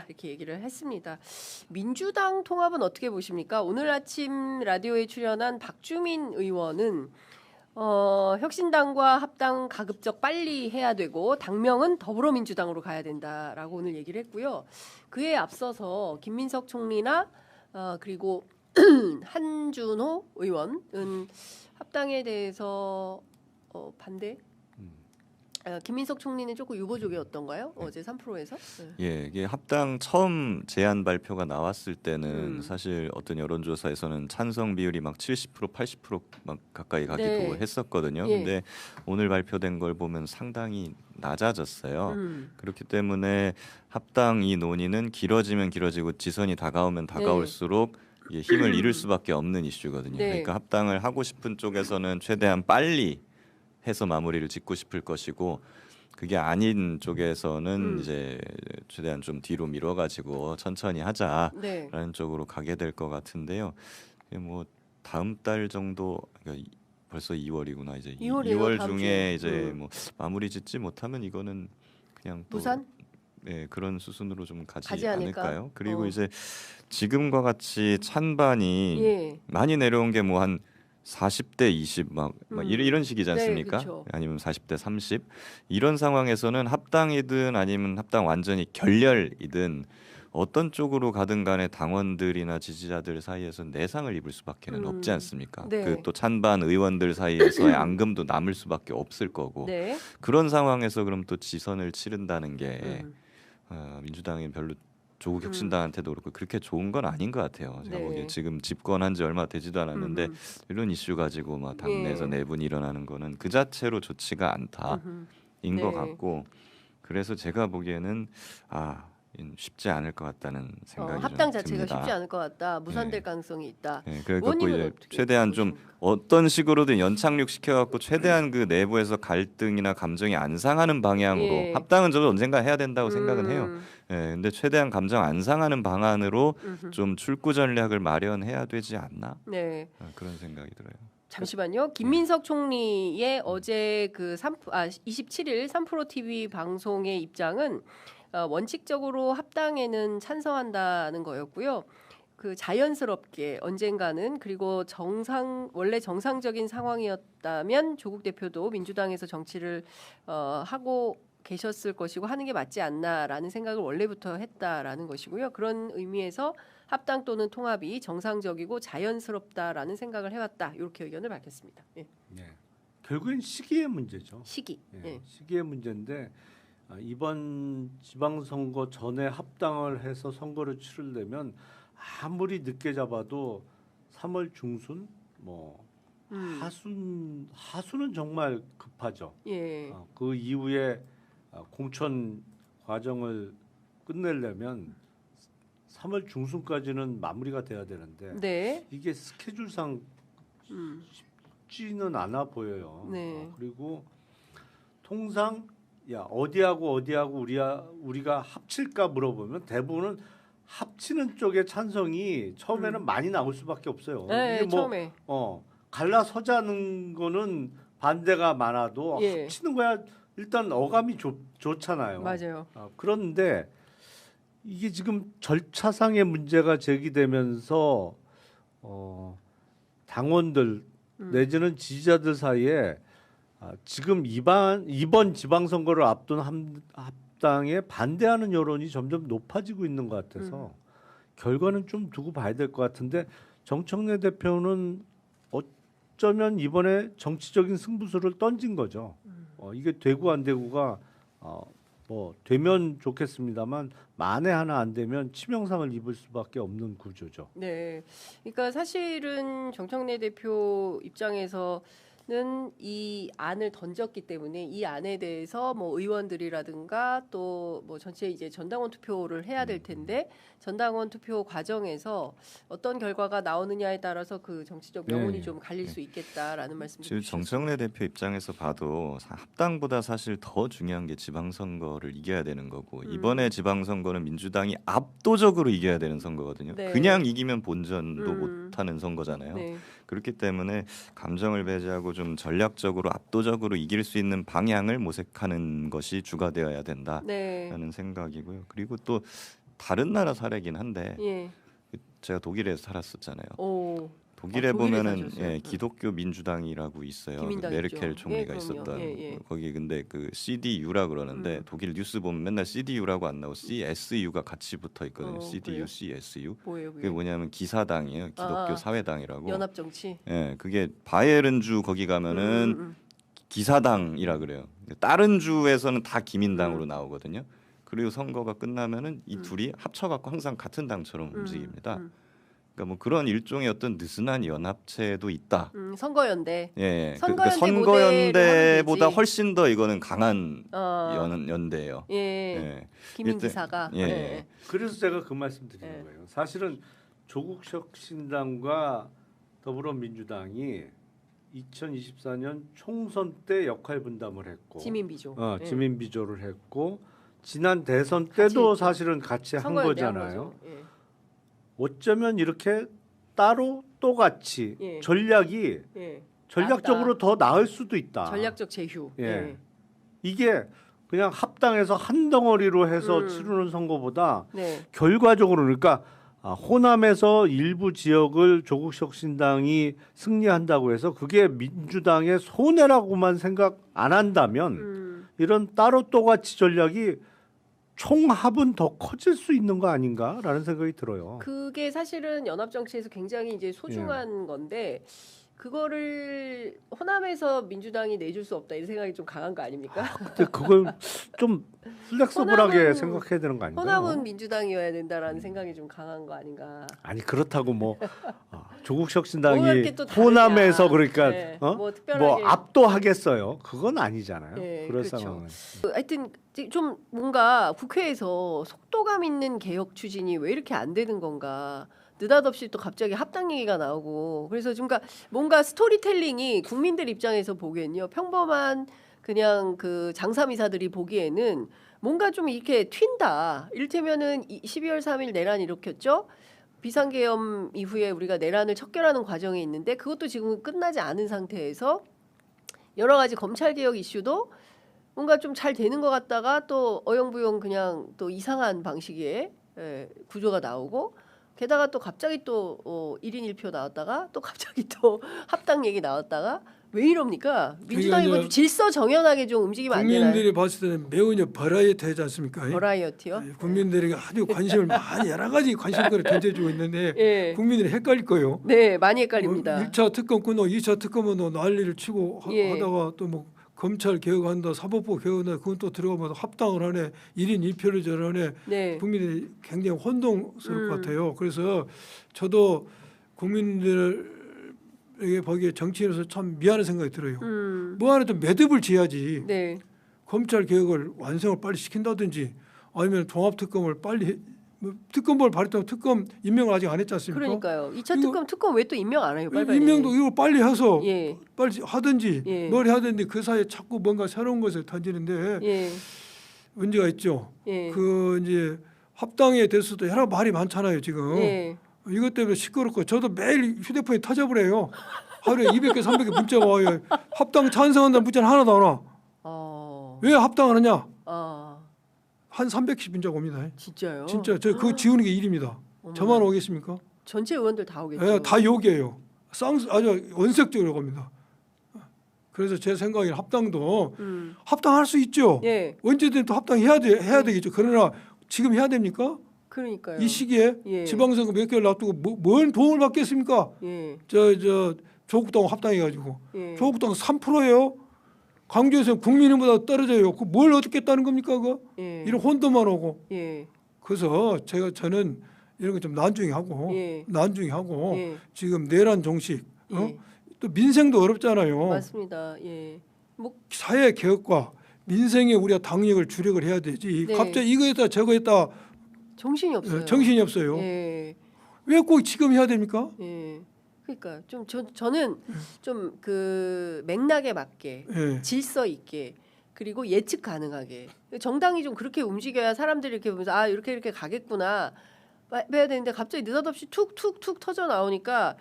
이렇게 얘기를 했습니다. 민주당 통합은 어떻게 보십니까? 오늘 아침 라디오에 출연한 박주민 의원은 혁신당과 합당 가급적 빨리 해야 되고 당명은 더불어민주당으로 가야 된다라고 오늘 얘기를 했고요. 그에 앞서서 김민석 총리나 그리고 한준호 의원은 합당에 대해서 반대. 김민석 총리는 조금 유보적이었던가요? 어제 3프로에서? 네. 예, 이게 합당 처음 제안 발표가 나왔을 때는 사실 어떤 여론조사에서는 찬성 비율이 막 70%, 80%막 가까이 가기도 네. 했었거든요. 예. 근데 오늘 발표된 걸 보면 상당히 낮아졌어요. 그렇기 때문에 합당 이 논의는 길어지면 길어지고 지선이 다가오면 다가올수록 이게 힘을 잃을 수밖에 없는 이슈거든요. 네. 그러니까 합당을 하고 싶은 쪽에서는 최대한 빨리 해서 마무리를 짓고 싶을 것이고 그게 아닌 쪽에서는 이제 최대한 좀 뒤로 미뤄가지고 천천히 하자라는 네. 쪽으로 가게 될 것 같은데요. 뭐 다음 달 정도 그러니까 벌써 2월이구나 이제 2월 다음 중에 주에. 이제 뭐 마무리 짓지 못하면 이거는 그냥 또 무산? 네, 그런 수순으로 좀 가지 않을까요? 그리고 어. 이제 지금과 같이 찬반이 예. 많이 내려온 게 뭐 한 40대 20 막 이런 식이지 않습니까? 네, 그렇죠. 아니면 40대 30 이런 상황에서는 합당이든 아니면 합당 완전히 결렬이든 어떤 쪽으로 가든 간에 당원들이나 지지자들 사이에서 내상을 입을 수밖에는 없지 않습니까? 네. 그 또 찬반 의원들 사이에서의 앙금도 남을 수밖에 없을 거고 네. 그런 상황에서 그럼 또 지선을 치른다는 게 민주당이 별로 조국 혁신당한테도 그렇고 그렇게 좋은 건 아닌 것 같아요. 제가 네. 보기에 지금 집권한 지 얼마 되지도 않았는데 이런 이슈 가지고 막 당내에서 내분이 일어나는 거는 그 자체로 좋지가 않다인 것 네. 같고 그래서 제가 보기에는 쉽지 않을 것 같다는 생각이 합당 좀 자체가 듭니다. 쉽지 않을 것 같다. 무산될 네. 가능성이 있다. 네, 그래서 의원님은 이제 어떻게 최대한 좀 보십니까? 어떤 식으로든 연착륙 시켜갖고 최대한 그 내부에서 갈등이나 감정이 안 상하는 방향으로 예. 합당은 저도 언젠가 해야 된다고 생각은 해요. 예, 근데 최대한 감정 안 상하는 방안으로 좀 출구 전략을 마련해야 되지 않나 네. 그런 생각이 들어요. 잠시만요. 김민석 총리의 어제 그 27일 3프로 TV 방송의 입장은 원칙적으로 합당에는 찬성한다는 거였고요. 그 자연스럽게 언젠가는 그리고 원래 정상적인 상황이었다면 조국 대표도 민주당에서 정치를 하고 계셨을 것이고 하는 게 맞지 않나라는 생각을 원래부터 했다라는 것이고요. 그런 의미에서 합당 또는 통합이 정상적이고 자연스럽다라는 생각을 해왔다. 이렇게 의견을 밝혔습니다. 예. 네. 결국엔 시기의 문제죠. 시기. 예, 예. 시기의 문제인데 이번 지방선거 전에 합당을 해서 선거를 치르려면 아무리 늦게 잡아도 3월 중순 뭐 하순은 정말 급하죠. 예. 그 이후에 공천 과정을 끝내려면 3월 중순까지는 마무리가 돼야 되는데 네. 이게 스케줄상 쉽지는 않아 보여요. 네. 그리고 통상 어디하고 우리가 합칠까 물어보면 대부분은 합치는 쪽의 찬성이 처음에는 많이 나올 수밖에 없어요. 네, 이게 처음에. 갈라서자는 거는 반대가 많아도 예. 합치는 거야 일단 어감이 좋잖아요. 맞아요. 그런데 이게 지금 절차상의 문제가 제기되면서 당원들 내지는 지지자들 사이에 지금 이번 지방선거를 앞둔 합당에 반대하는 여론이 점점 높아지고 있는 것 같아서 결과는 좀 두고 봐야 될 것 같은데 정청래 대표는 어쩌면 이번에 정치적인 승부수를 던진 거죠. 이게 되고 안 되고가 뭐 되면 좋겠습니다만 만에 하나 안 되면 치명상을 입을 수밖에 없는 구조죠. 네. 그러니까 사실은 정청래 대표 입장에서는 이 안을 던졌기 때문에 이 안에 대해서 뭐 의원들이라든가 또 뭐 전체 이제 전당원 투표를 해야 될 텐데 전당원 투표 과정에서 어떤 결과가 나오느냐에 따라서 그 정치적 명운이 네. 좀 갈릴 수 있겠다라는 말씀. 지금 정청래 대표 입장에서 봐도 합당보다 사실 더 중요한 게 지방선거를 이겨야 되는 거고 이번에 지방선거는 민주당이 압도적으로 이겨야 되는 선거거든요. 네. 그냥 이기면 본전도 못하는 선거잖아요. 네. 그렇기 때문에 감정을 배제하고 좀 전략적으로 압도적으로 이길 수 있는 방향을 모색하는 것이 주가 되어야 된다라는 네. 생각이고요. 그리고 또 다른 나라 사례긴 한데 예. 제가 독일에서 살았었잖아요. 오. 독일에 독일에 보면은 사셨어요? 예, 기독교 민주당이라고 있어요. 기민당 메르켈 있죠. 총리가 예, 그럼요. 있었던 예, 예. 거기 근데 그 CDU라 그러는데 음. 독일 뉴스 보면 맨날 CDU라고 안 나오고 CSU가 같이 붙어 있거든요. CDU, 그래요? CSU. 뭐예요, 그게 그게? 뭐냐면 기사당이에요. 기독교 아, 사회당이라고. 연합 정치. 예, 그게 바이에른주 거기 가면은 기사당이라 그래요. 다른 주에서는 다 기민당으로 나오거든요. 그리고 선거가 끝나면은 이 둘이 합쳐갖고 항상 같은 당처럼 움직입니다. 그러니까 뭐 그런 일종의 어떤 느슨한 연합체도 있다. 선거연대. 예, 선거연대 선거연대보다 모델로 훨씬 더 이거는 강한 어. 연대예요. 예. 예. 김인지사가. 예. 예. 그래서 제가 그 말씀 드리는 예. 거예요. 사실은 조국혁신당과 더불어민주당이 2024년 총선 때 역할 분담을 했고 지민비조. 예. 지민비조를 했고 지난 대선 같이 때도 했죠. 사실은 같이 한 선거연대 한 거잖아요. 거죠. 예. 어쩌면 이렇게 따로 또 같이 예. 전략이 예. 전략적으로 더 나을 수도 있다. 전략적 제휴. 예. 예. 이게 그냥 합당해서 한 덩어리로 해서 음. 치르는 선거보다 네. 결과적으로 그러니까 호남에서 일부 지역을 조국혁신당이 승리한다고 해서 그게 민주당의 손해라고만 생각 안 한다면 이런 따로 또 같이 전략이 총합은 더 커질 수 있는 거 아닌가라는 생각이 들어요. 그게 사실은 연합 정치에서 굉장히 이제 소중한 건데 그거를 호남에서 민주당이 내줄 수 없다 이런 생각이 좀 강한 거 아닙니까? 근데 그걸 좀 플렉서블하게 호남은- 생각해야 되는 거 아닌가요? 호남은 민주당이어야 된다라는 생각이 좀 강한 거 아닌가? 아니 그렇다고 뭐 조국 뭐가 혁신당이 이렇게 또 다르냐. 호남에서 그러니까 네, 뭐 뭐 특별하게 압도하겠어요? 그건 아니잖아요. 네, 그럴 그렇죠. 상황은. 하여튼 좀 뭔가 국회에서 속도감 있는 개혁 추진이 왜 이렇게 안 되는 건가? 느닷없이 또 갑자기 합당 얘기가 나오고 그래서 뭔가 스토리텔링이 국민들 입장에서 보기엔요 평범한 그냥 그 장사미사들이 보기에는 뭔가 좀 이렇게 튄다. 이를테면은 12월 3일 내란 일으켰죠. 비상계엄 이후에 우리가 내란을 척결하는 과정에 있는데 그것도 지금 끝나지 않은 상태에서 여러 가지 검찰 개혁 이슈도 뭔가 좀 잘 되는 것 같다가 또 어영부영 그냥 또 이상한 방식의 구조가 나오고 게다가 또 갑자기 또 1인 1표 나왔다가 또 갑자기 또 합당 얘기 나왔다가 왜 이럽니까? 민주당이 뭐 질서 정연하게 좀 움직이면 안 되나요? 국민들이 봤을 때는 매우 버라이어티하지 않습니까? 버라이어티요? 국민들이 아주 관심을 많이 여러 가지 관심거리 던져주고 있는데 예. 국민들이 헷갈릴 거예요. 네, 많이 헷갈립니다. 1차 특검 끊어 2차 특검은 난리를 치고 예. 하다가 또 뭐 검찰 개혁한다, 사법부 개혁한다, 그건 또 들어가면 합당을 하네, 1인 1표를 저러네. 네. 국민들이 굉장히 혼동스러울 것 음. 같아요. 그래서 저도 국민들에게 보기에 정치인으로서 참 미안한 생각이 들어요. 뭐 하나 좀 매듭을 지어야지. 네. 검찰 개혁을 완성을 빨리 시킨다든지 아니면 종합특검을 빨리 특검법을 발의했다고 특검 임명을 아직 안 했지 않습니까? 그러니까요. 2차 이거- 특검 왜 또 임명 안 해요? 빨리. 임명도 이걸 빨리 해서 예. 빨리 하든지 예. 뭘 해야 되는데 그 사이에 자꾸 뭔가 새로운 것을 던지는데 예. 문제가 있죠. 예. 그 이제 합당에 대해서도 여러 말이 많잖아요 지금. 예. 이것 때문에 시끄럽고 저도 매일 휴대폰이 터져버려요. 하루에 200개 300개 문자가 와요. 합당 찬성한다는 문자는 하나도 안 와. 왜 합당을 하냐? 한 300씩 문자가 옵니다. 진짜요? 진짜 저 그거 지우는 게 일입니다. 어머나. 저만 오겠습니까? 전체 의원들 다 오겠죠. 예, 다 욕이에요. 아주 원색적으로 겁니다. 그래서 제 생각에는 합당도 합당할 수 있죠. 예. 언제든 또 합당해야 되겠죠. 그러나 지금 해야 됩니까? 그러니까요. 이 시기에 예. 지방선거 몇 개월 놔두고 뭘 도움을 받겠습니까? 예. 저 조국당 합당해가지고 예. 조국당 3%예요. 광주에서 국민의힘보다 떨어져요. 그 뭘 얻겠다는 겁니까? 그거? 예. 이런 혼돈만 오고. 예. 그래서 저는 이런 거 좀 난중하고 예. 예. 지금 내란 종식 예. 또 민생도 어렵잖아요. 맞습니다. 예. 뭐 사회 개혁과 민생에 우리가 당력을 주력을 해야 되지. 네. 갑자기 이거 했다 저거 했다 정신이 없어요. 정신이 없어요. 예. 왜 꼭 지금 해야 됩니까? 예. 그러니까 좀 저는 좀 그 맥락에 맞게 예. 질서 있게 그리고 예측 가능하게 정당이 좀 그렇게 움직여야 사람들이 이렇게 보면서 아 이렇게 가겠구나 해야 되는데 갑자기 느닷없이 툭툭툭 터져 나오니까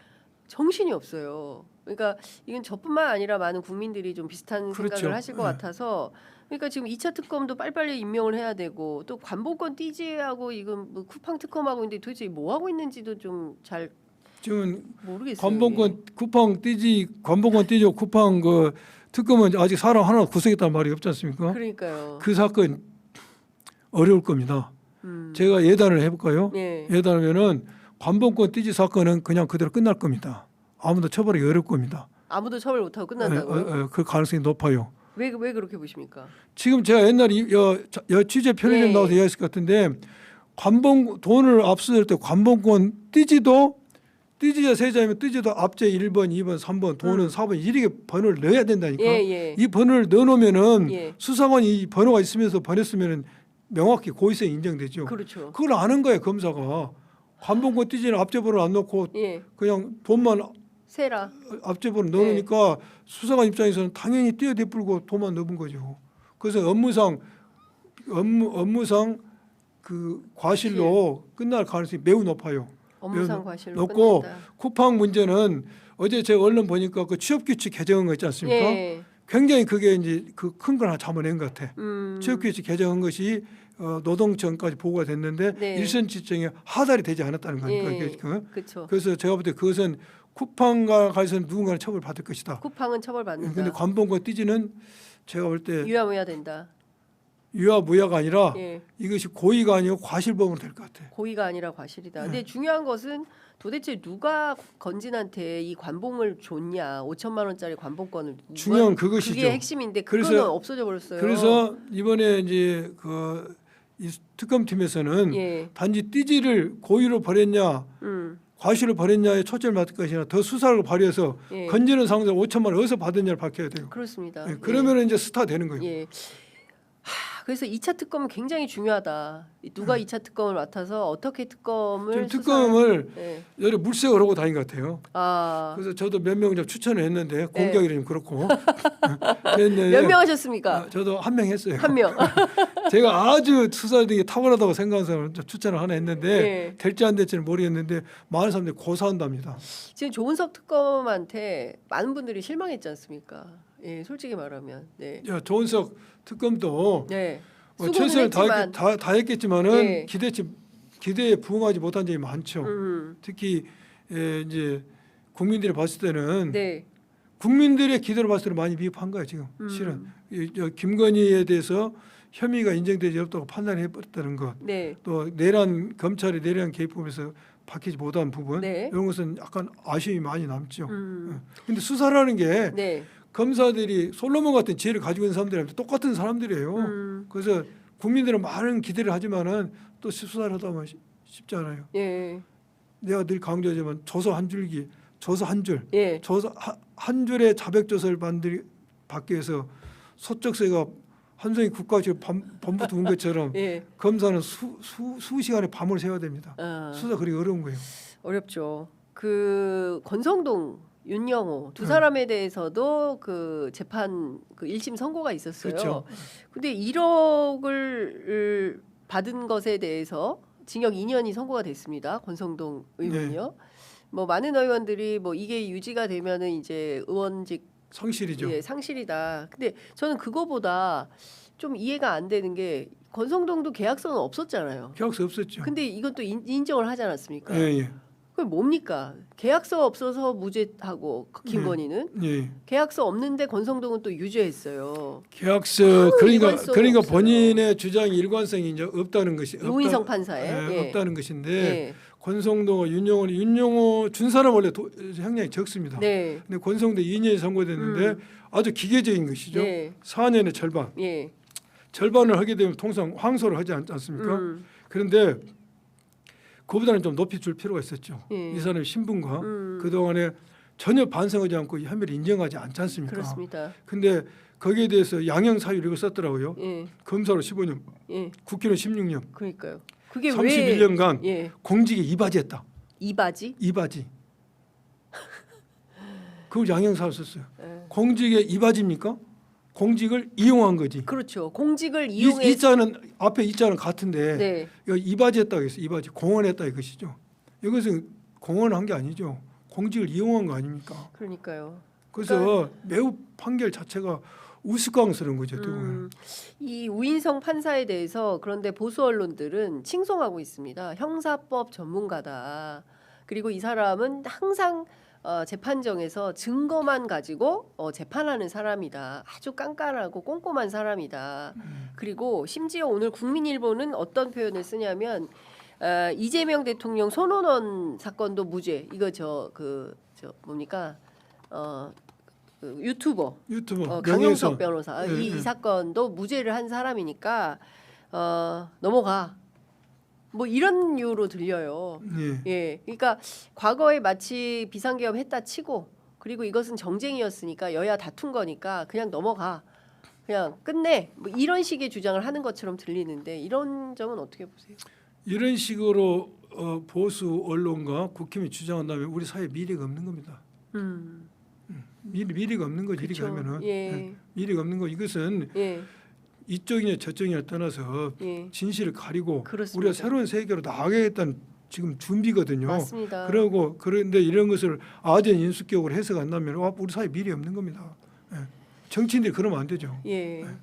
정신이 없어요. 그러니까 이건 저뿐만 아니라 많은 국민들이 좀 비슷한 그렇죠. 생각을 하실 것 예. 같아서 그러니까 지금 2차 특검도 빨리빨리 임명을 해야 되고 또 관본권 띠지하고 이건 뭐 쿠팡 특검하고 있는데 도대체 뭐 하고 있는지도 좀 잘 지금 모르겠어요. 관본권 쿠팡 띠지 관본권 띠지 쿠팡 그 특검은 아직 사람 하나 구속했단 말이 없지 않습니까? 그러니까요. 그 사건 어려울 겁니다. 제가 예단을 해볼까요? 네. 예단하면은 관본권 띠지 사건은 그냥 그대로 끝날 겁니다. 아무도 처벌하기 어려울 겁니다. 아무도 처벌 못하고 끝난다고요? 그 가능성이 높아요. 왜 그렇게 보십니까? 지금 제가 옛날에 취재 편의점 네. 나와서 이야기했을 것 같은데 돈을 압수할 때 관본권 띠지자 세자면 띠지도 앞제 1번, 2번, 3번, 돈은 4번 이렇게 번호를 넣어야 된다니까. 예. 이 번호를 넣어놓으면은 예. 수사관이 이 번호가 있으면서 보냈으면은 명확히 고의성이 인정되죠. 그렇죠. 그걸 아는 거예요 검사가. 관본권 띠지는 앞제 번호 안 넣고 예. 그냥 돈만 세라. 앞제 번호 넣으니까 수사관 입장에서는 당연히 뛰어대뿔고 돈만 넣은 거죠. 그래서 업무상 그 과실로 끝날 가능성이 매우 높아요. 업무상 과실로 넣고 끝난다. 쿠팡 문제는 어제 제가 언론 보니까 그 취업규칙 개정한 거 있지 않습니까? 예. 굉장히 그게 이제 그 큰 걸 하나 잡아낸 것 같아. 음. 취업규칙 개정한 것이 노동청까지 보고가 됐는데 네. 일선 지청에 하달이 되지 않았다는 거니까. 예. 그 그렇죠. 그래서 제가 볼 때 그것은 쿠팡과 가서는 누군가는 처벌받을 것이다. 쿠팡은 처벌받는다. 그런데 관본권 띠지는 제가 볼 때 유야무야 된다. 유야무야가 아니라 예. 이것이 고의가 아니고 과실범으로 될 것 같아. 고의가 아니라 과실이다. 네. 근데 중요한 것은 도대체 누가 건진한테 이 관봉을 줬냐? 5천만 원짜리 관봉권을 중요한 그것이죠. 그게 핵심인데 그래서- 그거는 없어져 버렸어요. 그래서 이번에 이제 이 특검팀에서는 예. 단지 띠지를 고의로 벌였냐 과실로 벌였냐에 초점을 맞을 것이나 더 수사를 발휘해서 예. 건지는 상황에서 5천만 원 어디서 받았냐를 밝혀야 돼요. 그렇습니다. 예, 그러면 이제 스타 되는 거예요. 예. 그래서 2차 특검은 굉장히 중요하다. 누가 2차 특검을 맡아서 어떻게 특검을 지금 특검을 예. 여러 물색을 하고 다닌 것 같아요. 아. 그래서 저도 몇 명 좀 추천을 했는데 공격이 좀 그렇고 했는데 몇 명 하셨습니까? 저도 한 명 했어요. 한 명. 제가 아주 수사력이 탁월하다고 생각하는 사람을 좀 추천을 하나 했는데 예. 될지 안 될지는 모르겠는데 많은 사람들이 고사한답니다. 지금 조은석 특검한테 많은 분들이 실망했지 않습니까? 예, 솔직히 말하면. 네. 야, 조은석 특검도 네. 최선을 수고는 했지만 다했겠지만은 예. 기대에 부응하지 못한 점이 많죠. 특히 이제 국민들이 봤을 때는 네. 국민들의 기대로 봤을 때는 많이 미흡한 거예요 지금 실은 김건희에 대해서 혐의가 인정되지 없다고 판단해버렸다는 것, 네. 또 검찰의 내란 개입법에서 밝히지 못한 부분 네. 이런 것은 약간 아쉬움이 많이 남죠. 근데 수사라는 게 네. 검사들이 솔로몬 같은 지혜를 가지고 있는 사람들한테 똑같은 사람들이에요. 그래서 국민들은 많은 기대를 하지만은 또 수사를 하다 보면 쉽지 않아요. 예. 내가 늘 강조하지만 조서 한 줄기, 조서 한 줄, 예. 조서 한 줄의 자백 조서를 받기 위해서 소쩍새가 한송이 국가직 범부 두은 것처럼 예. 검사는 수시간의 밤을 새워야 됩니다. 수사 그리 어려운 거예요. 어렵죠. 그 권성동, 윤영호 두 사람에 대해서도 그 재판 그 1심 선고가 있었어요. 그렇죠. 근데 1억을 받은 것에 대해서 징역 2년이 선고가 됐습니다. 권성동 의원이요. 뭐 많은 의원들이 뭐 이게 유지가 되면은 이제 의원직 상실이죠. 예, 상실이다. 근데 저는 그거보다 좀 이해가 안 되는 게 권성동도 계약서는 없었잖아요. 계약서 없었죠. 근데 이건 또 인정을 하지 않았습니까? 예. 그게 뭡니까? 계약서 없어서 무죄하고 김건희는 예. 계약서 없는데 권성동은 또 유죄했어요. 계약서 일관성이 그러니까 없어요. 본인의 주장 일관성이 이제 없다는 것이 노인성 판사의 없다는 것인데 예. 권성동과 윤영호 준 사람 원래 형량이 적습니다. 네. 근데 권성동 2년이 선고됐는데 아주 기계적인 것이죠. 네. 4년의 절반. 예. 절반을 하게 되면 통상 항소를 하지 않습니까? 그런데 그보다는 좀 높이 줄 필요가 있었죠. 예. 이 사람의 신분과 그동안에 전혀 반성하지 않고 이 혐의를 인정하지 않지 않습니까? 그렇습니다. 근데 거기에 대해서 양형 사유 이걸 썼더라고요. 예. 검사로 15년, 예. 국회의원 16년, 그러니까요. 그게 31년간 왜 예. 공직에 이바지했다. 이바지? 이바지. 그걸 양형 사유 썼어요. 예. 공직에 이바지입니까? 공직을 이용한 거지. 그렇죠. 공직을 이용해 이 자는 앞에 이 자는 같은데 네. 이거 이바지했다고 했어요. 이바지 공헌했다 이것이죠. 이것은 공헌한 게 아니죠. 공직을 이용한 거 아닙니까? 그러니까요. 그래서 매우 판결 자체가 우스꽝스러운 거죠. 어떻게 보면. 이 우인성 판사에 대해서 그런데 보수 언론들은 칭송하고 있습니다. 형사법 전문가다. 그리고 이 사람은 항상 재판정에서 증거만 가지고 재판하는 사람이다. 아주 깐깐하고 꼼꼼한 사람이다. 그리고 심지어 오늘 국민일보는 어떤 표현을 쓰냐면 이재명 대통령 손원원 사건도 무죄. 이거 저 뭡니까? 그 유튜버 강용석 변호사 이 사건도 무죄를 한 사람이니까 넘어가. 뭐 이런 이유로 들려요. 예, 그러니까 과거에 마치 비상계엄 했다 치고 그리고 이것은 정쟁이었으니까 여야 다툰 거니까 그냥 넘어가, 그냥 끝내. 뭐 이런 식의 주장을 하는 것처럼 들리는데 이런 점은 어떻게 보세요? 이런 식으로 보수 언론과 국힘이 주장한다면 우리 사회에 미래가 없는 겁니다. 미래가 없는 거지. 이렇게 하면은 미래가 없는 거. 이것은 이쪽이냐 저쪽이냐 떠나서 진실을 가리고 그렇습니다. 우리가 새로운 세계로 나가겠다는 지금 준비거든요. 맞습니다. 그런데 이런 것을 아전 인수격으로 해석한다면 우리 사회 미래 없는 겁니다. 정치인들이 그러면 안 되죠.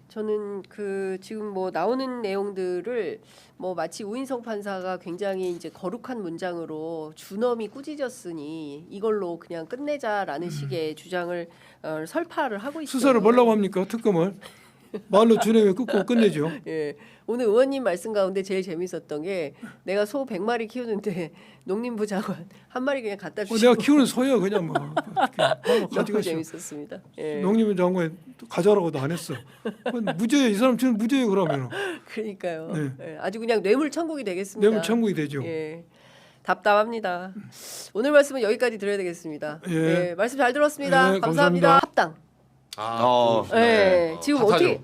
저는 그 지금 뭐 나오는 내용들을 뭐 마치 우인성 판사가 굉장히 이제 거룩한 문장으로 준엄이 꾸짖었으니 이걸로 그냥 끝내자라는 식의 주장을 설파를 하고 있어요. 수사를 뭐라고 합니까? 특검을 말로 준엄에 끊고 끝내죠. 오늘 의원님 말씀 가운데 제일 재밌었던 게 내가 소 100마리 키우는데 농림부 장관 한 마리 그냥 갖다 주시고 내가 키우는 소야 그냥 뭐 너무 재밌었습니다. 농림부 장관 가져라고도 안 했어. 무죄. 이 사람 지금 무죄예요 그러면. 그러니까요. 아주 그냥 뇌물 천국이 되겠습니다. 뇌물 천국이 되죠. 답답합니다. 오늘 말씀은 여기까지 드려야 되겠습니다. 말씀 잘 들었습니다. 감사합니다. 합당. 네. 지금 핫하죠. 어떻게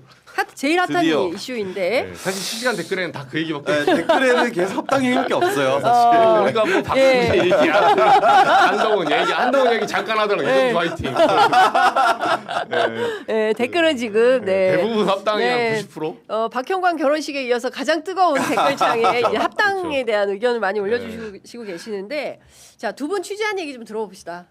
제일 핫한 드디어. 이슈인데 사실 실시간 댓글에는 다 그 얘기밖에 없어요. 댓글에는 계속 합당 얘기밖에 없어요. 사실. 우리가 뭐 박근혜 얘기, 한동훈 얘기 잠깐 하더라고. 이정주 화이팅. 댓글은 지금 대부분 합당이랑 90%. 박형광 결혼식에 이어서 가장 뜨거운 댓글창에 이제 합당에 대한 의견을 많이 올려주시고 계시는데 자, 두 분 취재한 얘기 좀 들어봅시다.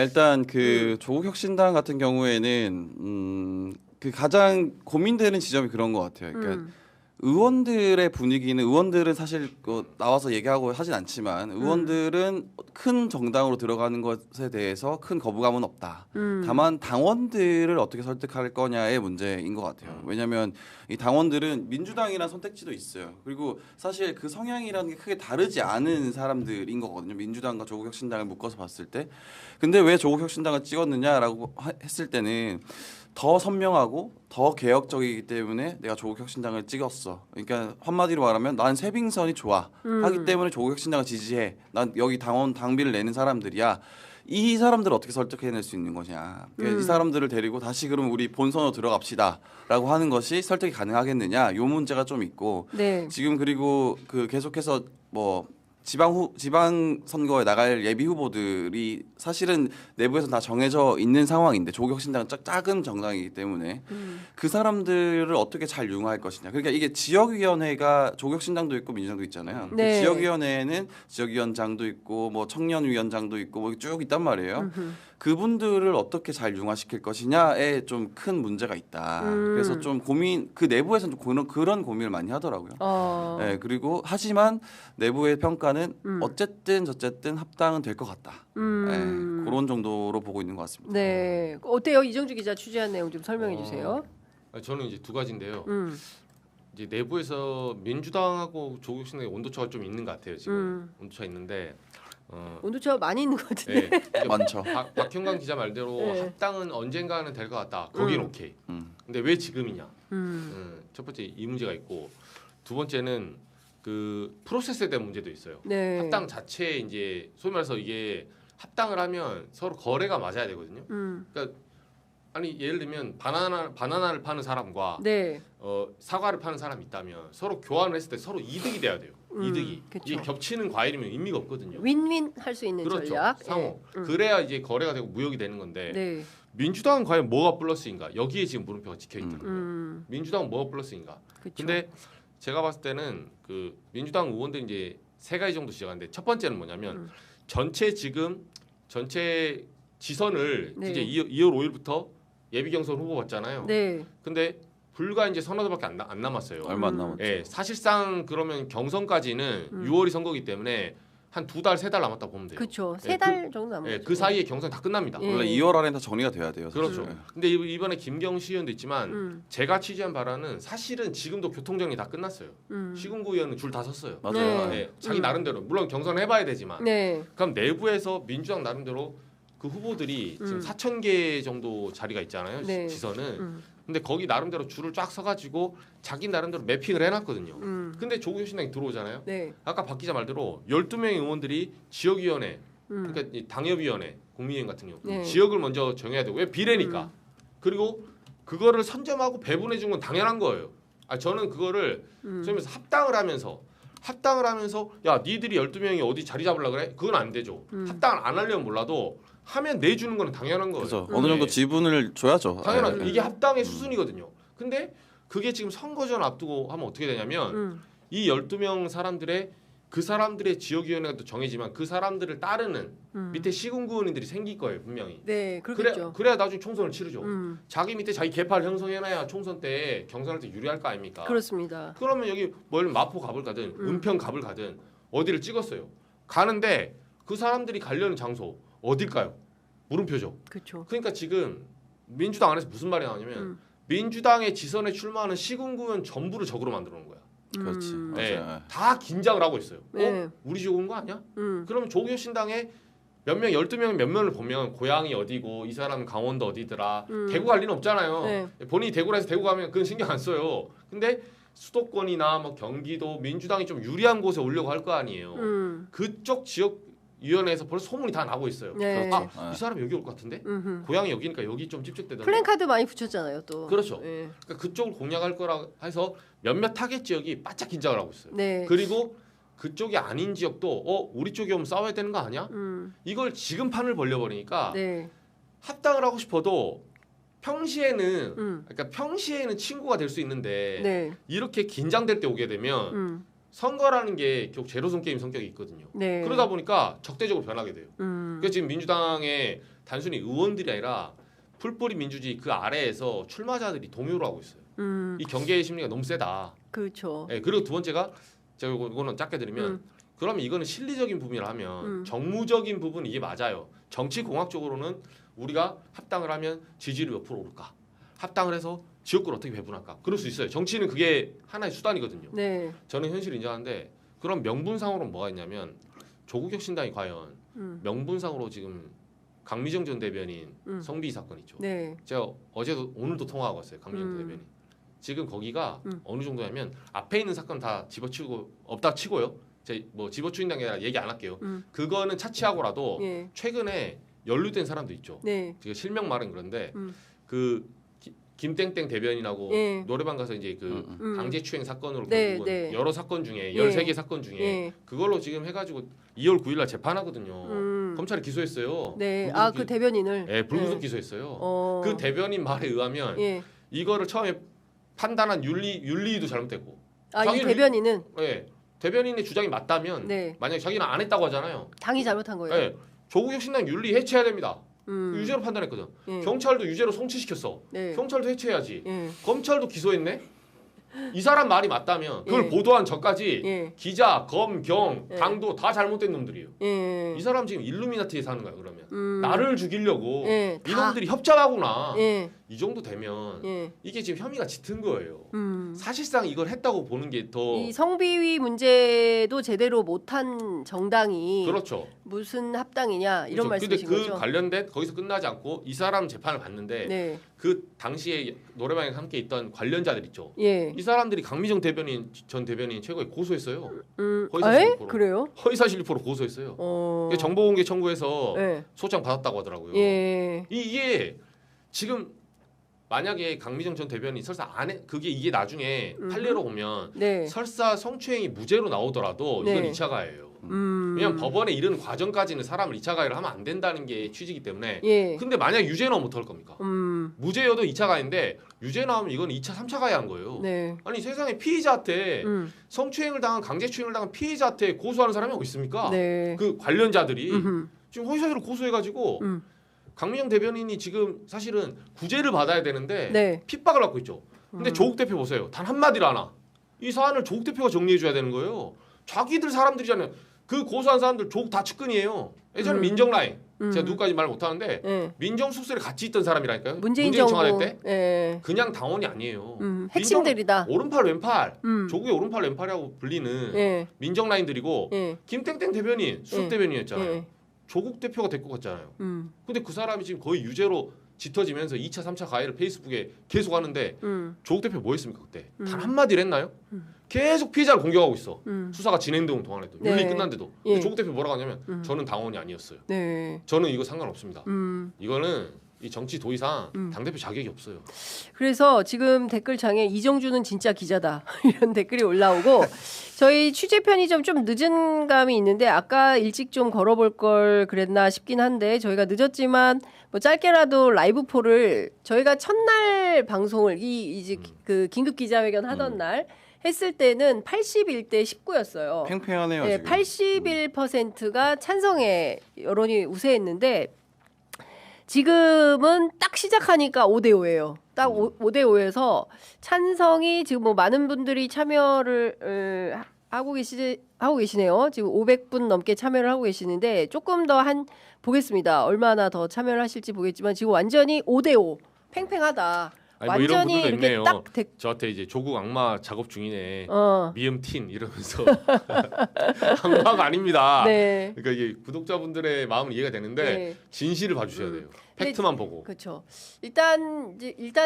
일단 그 조국혁신당 같은 경우에는 그 가장 고민되는 지점이 그런 것 같아요. 그러니까 의원들의 분위기는 의원들은 사실 나와서 얘기하고 하진 않지만 의원들은 큰 정당으로 들어가는 것에 대해서 큰 거부감은 없다. 다만 당원들을 어떻게 설득할 거냐의 문제인 것 같아요. 왜냐하면 이 당원들은 민주당이라는 선택지도 있어요. 그리고 사실 그 성향이라는 게 크게 다르지 않은 사람들인 거거든요. 민주당과 조국혁신당을 묶어서 봤을 때. 근데 왜 조국혁신당을 찍었느냐라고 했을 때는 더 선명하고 더 개혁적이기 때문에 내가 조국혁신당을 찍었어. 그러니까 한마디로 말하면 난 세빙선이 좋아 하기 때문에 조국혁신당을 지지해. 난 여기 당비를 내는 사람들이야. 이 사람들을 어떻게 설득해낼 수 있는 거냐. 그러니까 이 사람들을 데리고 다시 그럼 우리 본선으로 들어갑시다라고 하는 것이 설득이 가능하겠느냐. 요 문제가 좀 있고 지금 그리고 그 계속해서 뭐 지방 선거에 나갈 예비 후보들이 사실은 내부에서 다 정해져 있는 상황인데 조국혁신당은 작은 정당이기 때문에 그 사람들을 어떻게 잘 융화할 것이냐. 그러니까 이게 지역위원회가 조국혁신당도 있고 민주당도 있잖아요. 그 지역위원회에는 지역위원장도 있고 뭐 청년위원장도 있고 뭐 쭉 있단 말이에요. 그분들을 어떻게 잘 융화시킬 것이냐에 좀 큰 문제가 있다. 그래서 좀 그 내부에서는 좀 그런 고민을 많이 하더라고요. 그리고 하지만 내부의 평가는 어쨌든 합당은 될 것 같다. 그런 정도로 보고 있는 것 같습니다. 어때요? 이정주 기자 취재한 내용 좀 설명해 주세요. 저는 이제 두 가지인데요. 이제 내부에서 민주당하고 조국혁신당의 온도차가 좀 있는 것 같아요. 지금 온도차 있는데. 온도차가 많이 있는 것 같은데. 많죠. 박형광 기자 말대로 합당은 언젠가는 될 것 같다. 거긴 오케이. 근데 왜 지금이냐? 첫 번째 이 문제가 있고 두 번째는 그 프로세스에 대한 문제도 있어요. 합당 자체에 이제 소위 말해서 이게 합당을 하면 서로 거래가 맞아야 되거든요. 그러니까 아니 예를 들면 바나나를 파는 사람과 사과를 파는 사람이 있다면 서로 교환을 했을 때 서로 이득이 돼야 돼요. 이득이. 이게 겹치는 과일이면 의미가 없거든요. 윈윈 할 수 있는 전략. 상호. 그래야 이제 거래가 되고 무역이 되는 건데 민주당은 과연 뭐가 플러스인가? 여기에 지금 물음표가 찍혀 있더라고요. 민주당은 뭐가 플러스인가? 근데 제가 봤을 때는 그 민주당 의원들이 이제 세 가지 정도 지적하는데 첫 번째는 뭐냐면 전체 지선을 이제 2월 5일부터 예비 경선 후보 봤잖아요. 네. 근데 불과 이제 서너 달밖에 안 남았어요. 얼마 안 남았죠. 예, 사실상 그러면 경선까지는 6월이 선거기 때문에 한 2달, 3달 남았다 보면 돼요. 그렇죠. 예, 3달 정도 남았죠. 예, 그 사이에 경선 다 끝납니다. 예. 원래 2월 안에 다 정리가 돼야 돼요. 사실. 그렇죠. 근데 이번에 김경시 의원도 있지만 제가 취재한 바로는 사실은 지금도 교통정리 다 끝났어요. 시군구 의원은 줄 다 섰어요. 맞아요. 네. 예, 자기 나름대로 물론 경선 해봐야 되지만 네. 그럼 내부에서 민주당 나름대로 그 후보들이 지금 4,000개 정도 자리가 있잖아요. 네. 지선은. 근데 거기 나름대로 줄을 쫙 서가지고 자기 나름대로 매핑을 해놨거든요. 근데 조국 혁신당이 들어오잖아요. 네. 아까 박 기자 말대로 12명의 의원들이 지역위원회, 그러니까 이 당협위원회, 국민의힘 같은 경우 네. 지역을 먼저 정해야 되고 왜 비례니까. 그리고 그거를 선점하고 배분해 준 건 당연한 거예요. 아 저는 그거를 소위면서 합당을 하면서 야 니들이 12명이 어디 자리 잡으려 그래? 그건 안 되죠. 합당을 안 하려면 몰라도 하면 내주는 건 당연한 거예요. 그렇죠. 어느 정도 지분을 줘야죠. 당연하죠. 예. 이게 합당의 수순이거든요. 근데 그게 지금 선거전 앞두고 하면 어떻게 되냐면 이 12명 사람들의 그 사람들의 지역위원회가 또 정해지만 그 사람들을 따르는 밑에 시군구 의원들이 생길 거예요 분명히. 네, 그렇겠죠. 그래야 나중에 총선을 치르죠. 자기 밑에 자기 개파를 형성해놔야 총선 때 경선할 때 유리할 거 아닙니까? 그렇습니다. 그러면 여기 뭘 마포 갑을 가든 은평 갑을 가든 어디를 찍었어요. 가는데 그 사람들이 가려는 장소 어딜까요? 물음표죠. 그렇죠. 그러니까 지금 민주당 안에서 무슨 말이 나오냐면 민주당의 지선에 출마하는 시군구 의원 전부를 적으로 만들어 놓은 거야. 그렇지. 네, 맞아요. 다 긴장을 하고 있어요. 네. 우리 지역 온 거 아니야? 그러면 조국 혁신당에 몇 명, 12명 몇 명을 보면 고향이 어디고 이 사람은 강원도 어디더라. 대구 갈 리는 없잖아요. 네. 본인이 대구라서 대구 가면 그건 신경 안 써요. 근데 수도권이나 뭐 경기도 민주당이 좀 유리한 곳에 오려고 할 거 아니에요. 그쪽 지역 위원회에서 벌써 소문이 다 나고 있어요. 네. 아, 이 사람 여기 올 것 같은데? 고향이 여기니까 여기 좀 집중되던데. 플랜카드 많이 붙였잖아요, 또. 그렇죠. 네. 그러니까 그쪽을 공략할 거라 해서 몇몇 타겟 지역이 바짝 긴장을 하고 있어요. 네. 그리고 그쪽이 아닌 지역도 우리 쪽이 오면 싸워야 되는 거 아니야? 이걸 지금 판을 벌려버리니까 네. 합당을 하고 싶어도 평시에는 그러니까 평시에는 친구가 될 수 있는데 네. 이렇게 긴장될 때 오게 되면 선거라는 게 결국 제로섬 게임 성격이 있거든요. 네. 그러다 보니까 적대적으로 변하게 돼요. 그래서 지금 민주당의 단순히 의원들이 아니라 풀뿌리 민주주의 그 아래에서 출마자들이 동요를 하고 있어요. 이 경계의 심리가 너무 세다. 그렇죠. 네, 그리고 두 번째가 제가 이거는 짧게 드리면 그러면 이거는 실리적인 부분이라 하면 정무적인 부분 이게 맞아요. 정치 공학적으로는 우리가 합당을 하면 지지율이 몇 프로 오를까? 합당을 해서 지역구를 어떻게 배분할까? 그럴 수 있어요. 정치는 그게 하나의 수단이거든요. 네. 저는 현실을 인정하는데 그럼 명분상으로는 뭐가 있냐면 조국 혁신당이 과연 명분상으로 지금 강미정 전 대변인 성비 사건 있죠. 네. 제가 어제도 오늘도 통화하고 왔어요. 강미정 전 대변인. 지금 거기가 어느 정도냐면 앞에 있는 사건 다 집어치우고 없다 치고요. 제 뭐 집어치운다는 게 아니라 얘기 안 할게요. 그거는 차치하고라도 예. 최근에 연루된 사람도 있죠. 네. 제가 실명 말은 그런데 그 김땡땡 대변인하고 예. 노래방 가서 이제 그 강제추행 사건으로 네, 결국은 네. 여러 사건 중에 예. 13개 사건 중에 예. 그걸로 지금 해가지고 2월 9일 날 재판하거든요. 검찰이 기소했어요. 네. 불구속 아, 그 대변인을. 네, 불구속 네. 기소했어요. 그 대변인 말에 의하면 예. 이거를 처음에 판단한 윤리도 잘못됐고. 아, 이 자기는 대변인은 네, 대변인의 주장이 맞다면 네. 만약 자기는 안 했다고 하잖아요. 당이 잘못한 거예요. 네, 조국 혁신당 윤리 해체해야 됩니다. 유죄로 판단했거든. 예. 경찰도 유죄로 송치시켰어. 네. 경찰도 해체해야지. 예. 검찰도 기소했네. 이 사람 말이 맞다면 그걸 예. 보도한 저까지 예. 기자, 검, 경, 예. 당도 다 잘못된 놈들이에요. 예. 이 사람 지금 일루미나티에 사는 거야 그러면. 나를 죽이려고 예, 다. 이놈들이 협작하구나. 예. 이 정도 되면 예. 이게 지금 혐의가 짙은 거예요. 사실상 이걸 했다고 보는 게 더 이 성비위 문제도 제대로 못한 정당이 그렇죠. 무슨 합당이냐 이런 그렇죠. 말씀이신 근데 그 거죠? 관련된 거기서 끝나지 않고 이 사람 재판을 받는데 네. 그 당시에 노래방에 함께 있던 관련자들 있죠. 예. 이 사람들이 강미정 전 대변인 최고에 고소했어요. 허위사실 에? 유포로. 그래요? 허위사실 유포로 고소했어요. 어. 정보공개 청구해서 예. 소장 받았다고 하더라고요. 예. 이게 지금 만약에 강미정 전 대변인 설사 그게 이게 나중에 판례로 보면 네. 설사 성추행이 무죄로 나오더라도 이건 네. 2차 가해예요. 왜냐면 법원에 이르는 과정까지는 사람을 2차 가해를 하면 안 된다는 게 취지이기 때문에. 예. 근데 만약 유죄 나오면 어떡할 겁니까? 무죄여도 2차 가해인데 유죄 나오면 이건 2차, 3차 가해한 거예요. 네. 아니 세상에 피의자한테 성추행을 당한 강제추행을 당한 피의자한테 고소하는 사람이 어디 있습니까? 네. 그 관련자들이 지금 허위사실을 고소해가지고 강민정 대변인이 지금 사실은 구제를 받아야 되는데 네. 핍박을 받고 있죠. 근데 조국 대표 보세요. 단 한마디를 안 하. 이 사안을 조국 대표가 정리해 줘야 되는 거예요. 자기들 사람들이잖아요. 그 고소한 사람들 조국 다 측근이에요. 예전에 민정라인. 제가 누구까지 말 못하는데 네. 민정 숙소에 같이 있던 사람이라니까요. 문재인 정부 청와대 때. 네. 그냥 당원이 아니에요. 핵심들이다. 오른팔 왼팔. 조국의 오른팔 왼팔이라고 불리는 네. 민정라인들이고 네. 김땡땡 대변인 수석 네. 대변인이었잖아요. 네. 조국 대표가 데리고 갔잖아요. 근데 그 사람이 지금 거의 유죄로 짙어지면서 2차 3차 가해를 페이스북에 계속 하는데 조국 대표 뭐 했습니까 그때? 단 한마디를 했나요? 계속 피해자를 공격하고 있어. 수사가 진행되는 동안에도 네. 윤리 끝난데도. 예. 조국 대표 뭐라고 하냐면 저는 당원이 아니었어요. 네. 저는 이거 상관없습니다. 이거는 이 정치 도의상 당대표 자격이 없어요. 그래서 지금 댓글창에 이정주는 진짜 기자다 이런 댓글이 올라오고 저희 취재 편의점 좀 늦은 감이 있는데 아까 일찍 좀 걸어볼 걸 그랬나 싶긴 한데 저희가 늦었지만 뭐 짧게라도 라이브 포를 저희가 첫날 방송을 이제 그 긴급 기자회견 하던 날 했을 때는 81대 19였어요. 팽팽하네요. 네, 지금. 81%가 찬성의 여론이 우세했는데 지금은 딱 시작하니까 5대 5예요. 딱 5대 5에서 찬성이 지금 뭐 많은 분들이 참여를 하고 계시네요. 지금 500분 넘게 참여를 하고 계시는데 조금 더 보겠습니다. 얼마나 더 참여를 하실지 보겠지만 지금 완전히 5대 5 팽팽하다. 아니, 뭐 이런 완전히 분들도 이렇게 있네요. 딱 저한테 이제 조국 악마 작업 중이네. 미음틴 이러면서 악마가 아닙니다. 네. 그러니까 이게 구독자분들의 마음은 이해가 되는데 네. 진실을 봐주셔야 돼요. 팩트만 보고. 그렇죠. 일단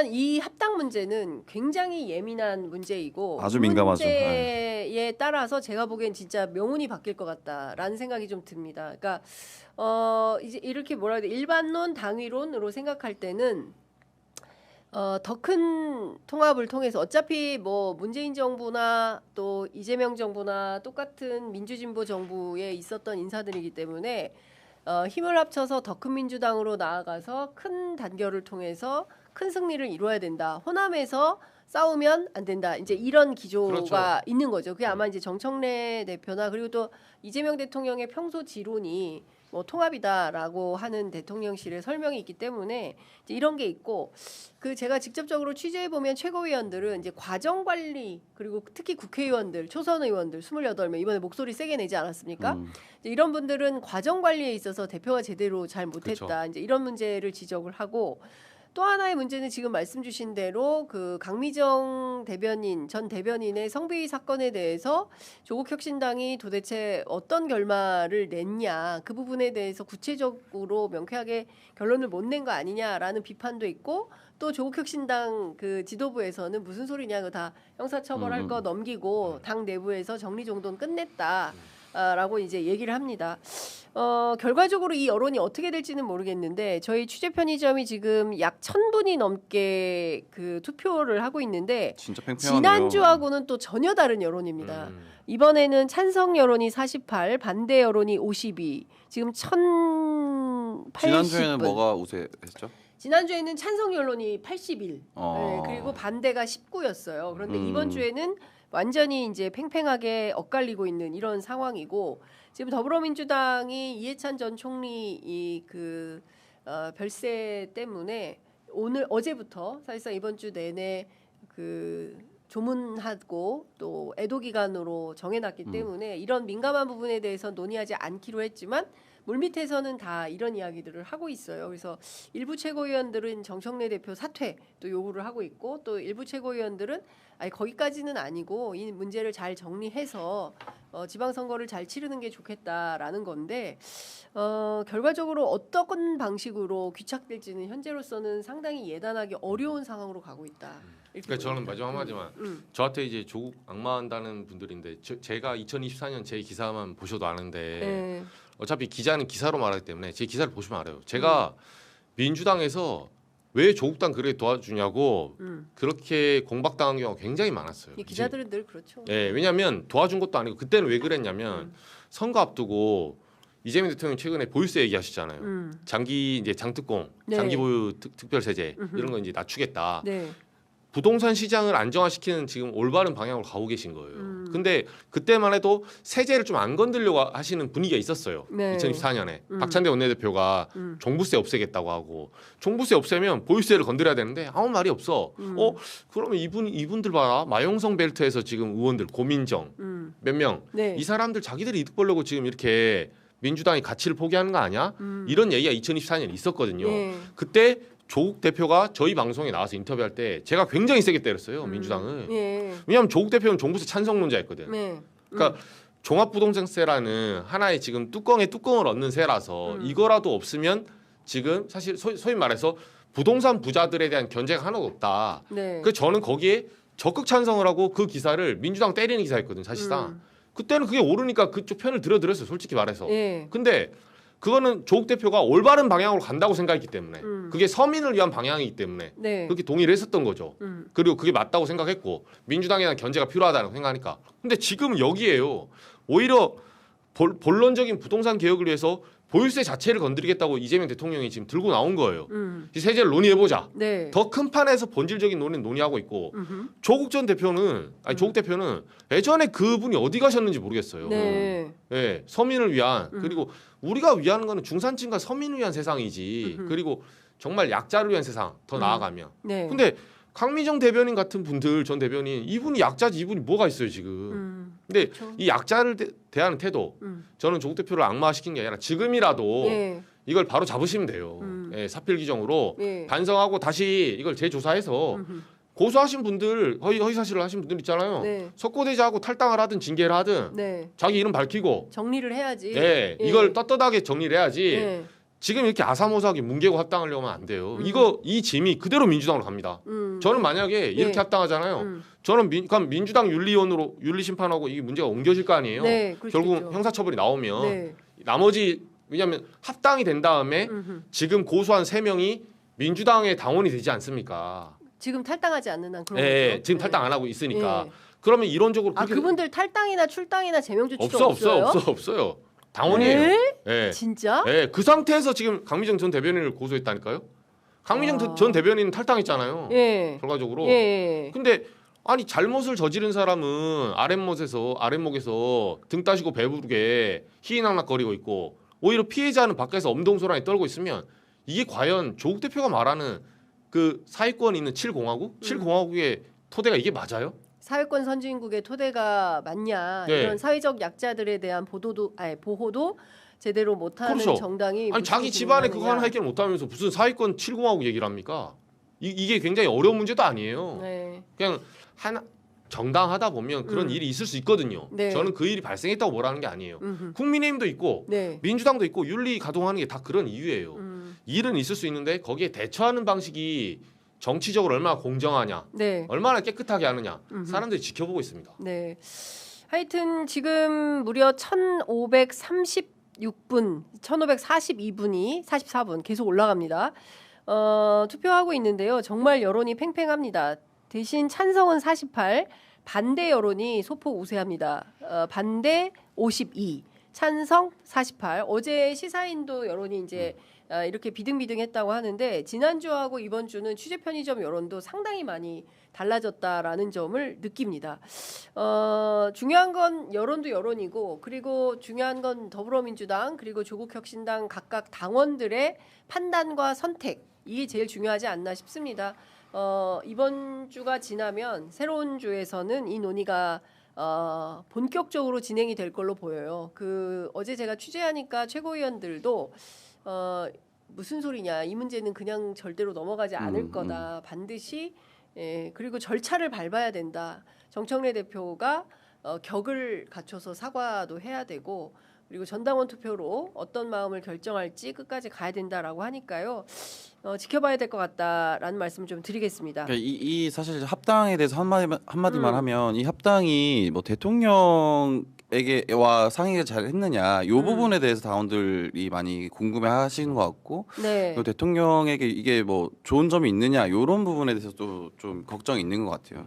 이 합당 문제는 굉장히 예민한 문제이고 아주 민감하죠. 문제에 따라서 제가 보기엔 진짜 명운이 바뀔 것 같다라는 생각이 좀 듭니다. 그러니까 이제 이렇게 뭐라 해야 돼? 일반론, 당위론으로 생각할 때는 더 큰 통합을 통해서 어차피 뭐 문재인 정부나 또 이재명 정부나 똑같은 민주진보 정부에 있었던 인사들이기 때문에 힘을 합쳐서 더 큰 민주당으로 나아가서 큰 단결을 통해서 큰 승리를 이루어야 된다. 호남에서 싸우면 안 된다. 이제 이런 기조가 그렇죠. 있는 거죠. 그게 아마 이제 정청래 대표나 그리고 또 이재명 대통령의 평소 지론이 뭐 통합이다라고 하는 대통령실의 설명이 있기 때문에 이제 이런 게 있고 그 제가 직접적으로 취재해 보면 최고위원들은 이제 과정 관리 그리고 특히 국회의원들 초선 의원들 28명 이번에 목소리 세게 내지 않았습니까? 이제 이런 분들은 과정 관리에 있어서 대표가 제대로 잘 못했다. 그렇죠. 이제 이런 문제를 지적을 하고 또 하나의 문제는 지금 말씀 주신 대로 그 강미정 대변인 전 대변인의 성비위 사건에 대해서 조국혁신당이 도대체 어떤 결말을 냈냐 그 부분에 대해서 구체적으로 명쾌하게 결론을 못 낸 거 아니냐라는 비판도 있고 또 조국혁신당 그 지도부에서는 무슨 소리냐 그거 다 형사처벌할 거 넘기고 당 내부에서 정리정돈 끝냈다. 라고 이제 얘기를 합니다. 결과적으로 이 여론이 어떻게 될지는 모르겠는데 저희 취재 편의점이 지금 약 1,000분이 넘게 그 투표를 하고 있는데 진짜 팽팽하네요. 지난주하고는 또 전혀 다른 여론입니다. 이번에는 찬성 여론이 48, 반대 여론이 52. 지금 1,080분. 지난주에는 뭐가 우세했죠? 지난주에는 찬성 여론이 81. 네, 그리고 반대가 19였어요. 그런데 이번 주에는 완전히 이제 팽팽하게 엇갈리고 있는 이런 상황이고 지금 더불어민주당이 이해찬 전 총리 그 별세 때문에 어제부터 사실상 이번 주 내내 그 조문하고 또 애도 기간으로 정해놨기 때문에 이런 민감한 부분에 대해서 논의하지 않기로 했지만 물밑에서는 다 이런 이야기들을 하고 있어요. 그래서 일부 최고위원들은 정청래 대표 사퇴 또 요구를 하고 있고 또 일부 최고위원들은 아니 거기까지는 아니고 이 문제를 잘 정리해서 지방선거를 잘 치르는 게 좋겠다라는 건데 결과적으로 어떤 방식으로 귀착될지는 현재로서는 상당히 예단하기 어려운 상황으로 가고 있다. 그러니까 저는 마지막 한마디만 저한테 이제 조국 악마한다는 분들인데 제가 2024년 제 기사만 보셔도 아는데 어차피 기자는 기사로 말하기 때문에 제 기사를 보시면 알아요. 제가 민주당에서 왜 조국당 그렇게 도와주냐고 그렇게 공박당한 경우가 굉장히 많았어요. 기자들은 늘 그렇죠. 네, 왜냐하면 도와준 것도 아니고 그때는 왜 그랬냐면 선거 앞두고 이재명 대통령 최근에 보유세 얘기하시잖아요. 장기 이제 장특공, 네. 장기 보유 특별 세제 이런 거 이제 낮추겠다. 네. 부동산 시장을 안정화시키는 지금 올바른 방향으로 가고 계신 거예요. 근데 그때만 해도 세제를 좀 안 건드려고 하시는 분위기가 있었어요. 네. 2014년에 박찬대 원내대표가 종부세 없애겠다고 하고 종부세 없애면 보유세를 건드려야 되는데 아무 말이 없어. 그러면 이분들 봐라. 마용성 벨트에서 지금 의원들 고민정 몇 명. 네. 이 사람들 자기들이 이득 보려고 지금 이렇게 민주당이 가치를 포기하는 거 아니야? 이런 얘기가 2024년에 있었거든요. 네. 그때 조국 대표가 저희 방송에 나와서 인터뷰할 때 제가 굉장히 세게 때렸어요. 민주당을. 예. 왜냐하면 조국 대표는 종부세 찬성론자였거든. 네. 그러니까 종합부동산세라는 하나의 지금 뚜껑에 뚜껑을 얻는 세라서 이거라도 없으면 지금 사실 소위 말해서 부동산 부자들에 대한 견제가 하나도 없다. 네. 그래서 저는 거기에 적극 찬성을 하고 그 기사를 민주당 때리는 기사였거든 사실상. 그때는 그게 오르니까 그쪽 편을 들어드렸어요. 솔직히 말해서. 예. 근데 그거는 조국 대표가 올바른 방향으로 간다고 생각했기 때문에 그게 서민을 위한 방향이기 때문에 네. 그렇게 동의를 했었던 거죠. 그리고 그게 맞다고 생각했고 민주당에 대한 견제가 필요하다고 생각하니까. 근데 지금 여기에요. 오히려 본론적인 부동산 개혁을 위해서 보유세 자체를 건드리겠다고 이재명 대통령이 지금 들고 나온 거예요. 이 세제를 논의해보자. 네. 더 큰 판에서 본질적인 논의는 논의하고 있고 조국 대표는 예전에 그분이 어디 가셨는지 모르겠어요. 네. 예, 서민을 위한 그리고 우리가 위하는 거는 중산층과 서민을 위한 세상이지. 그리고 정말 약자를 위한 세상 더 나아가면. 네. 근데 강미정 대변인 같은 분들 전 대변인 이분이 약자지 이분이 뭐가 있어요 지금. 근데 그렇죠. 이 약자를 대하는 태도 저는 조국 대표를 악마화시킨 게 아니라 지금이라도 예. 이걸 바로 잡으시면 돼요. 예, 사필 규정으로 예. 반성하고 다시 이걸 재조사해서 고소하신 분들 허위 사실을 하신 분들 있잖아요. 네. 석고대죄하고 탈당을 하든 징계를 하든 네. 자기 이름 밝히고 정리를 해야지. 예, 예. 이걸 떳떳하게 정리를 해야지. 예. 지금 이렇게 아사모사하게 뭉개고 합당하려면 안 돼요. 이 짐이 그대로 민주당으로 갑니다. 저는 만약에 이렇게 예. 합당하잖아요. 저는 그럼 민주당 윤리위원으로 윤리심판하고 이 문제가 옮겨질 거 아니에요. 네, 그럴 수 결국 있죠. 형사처벌이 나오면 네. 나머지 왜냐하면 합당이 된 다음에 지금 고소한 3명이 민주당의 당원이 되지 않습니까? 지금 탈당하지 않는 한 그런 예, 거죠? 지금 네. 탈당 안 하고 있으니까. 예. 그러면 이론적으로 아 그렇게 그분들 탈당이나 출당이나 제명 조치도 없어요. 당원이에요. 네? 예. 진짜? 예, 그 상태에서 지금 강미정 전 대변인을 고소했다니까요. 강미정 전 대변인은 탈당했잖아요. 예. 결과적으로. 예. 근데 아니 잘못을 저지른 사람은 아랫목에서 등 따시고 배부르게 희희낙낙거리고 있고 오히려 피해자는 밖에서 엄동소란히 떨고 있으면 이게 과연 조국 대표가 말하는 그 사회권 있는 7공화국? 7공화국의 토대가 이게 맞아요? 사회권 선진국의 토대가 맞냐 네. 이런 사회적 약자들에 대한 보호도 제대로 못하는 그렇죠. 정당이 아니 자기 무슨 집안에 소리를 그거 하나 하느냐. 해결 못하면서 무슨 사회권 7공화국 얘기를 합니까? 이게 굉장히 어려운 문제도 아니에요. 네. 그냥 하나 정당하다 보면 그런 일이 있을 수 있거든요. 네. 저는 그 일이 발생했다고 뭐라는 게 아니에요. 국민의힘도 있고 네. 민주당도 있고 윤리 가동하는 게 다 그런 이유예요. 일은 있을 수 있는데 거기에 대처하는 방식이 정치적으로 얼마나 공정하냐, 네. 얼마나 깨끗하게 하느냐 사람들이 지켜보고 있습니다. 네. 하여튼 지금 무려 1536분, 1542분이 44분 계속 올라갑니다. 투표하고 있는데요. 정말 여론이 팽팽합니다. 대신 찬성은 48, 반대 여론이 소폭 우세합니다. 반대 52, 찬성 48. 어제 시사인도 여론이 이제 이렇게 비등비등했다고 하는데 지난주하고 이번 주는 취재 편의점 여론도 상당히 많이 달라졌다라는 점을 느낍니다. 중요한 건 여론도 여론이고 그리고 중요한 건 더불어민주당 그리고 조국혁신당 각각 당원들의 판단과 선택 이게 제일 중요하지 않나 싶습니다. 이번 주가 지나면 새로운 주에서는 이 논의가 본격적으로 진행이 될 걸로 보여요. 어제 제가 취재하니까 최고위원들도 무슨 소리냐 이 문제는 그냥 절대로 넘어가지 않을 거다 반드시 그리고 절차를 밟아야 된다. 정청래 대표가 격을 갖춰서 사과도 해야 되고 그리고 전당원 투표로 어떤 마음을 결정할지 끝까지 가야 된다라고 하니까요. 지켜봐야 될 것 같다라는 말씀을 좀 드리겠습니다. 그러니까 이 사실 합당에 대해서 한마디만 하면 이 합당이 뭐 대통령에게와 상의를 잘 했느냐 이 부분에 대해서 당원들이 많이 궁금해하시는 것 같고 네. 또 대통령에게 이게 뭐 좋은 점이 있느냐 이런 부분에 대해서도 좀 걱정이 있는 것 같아요.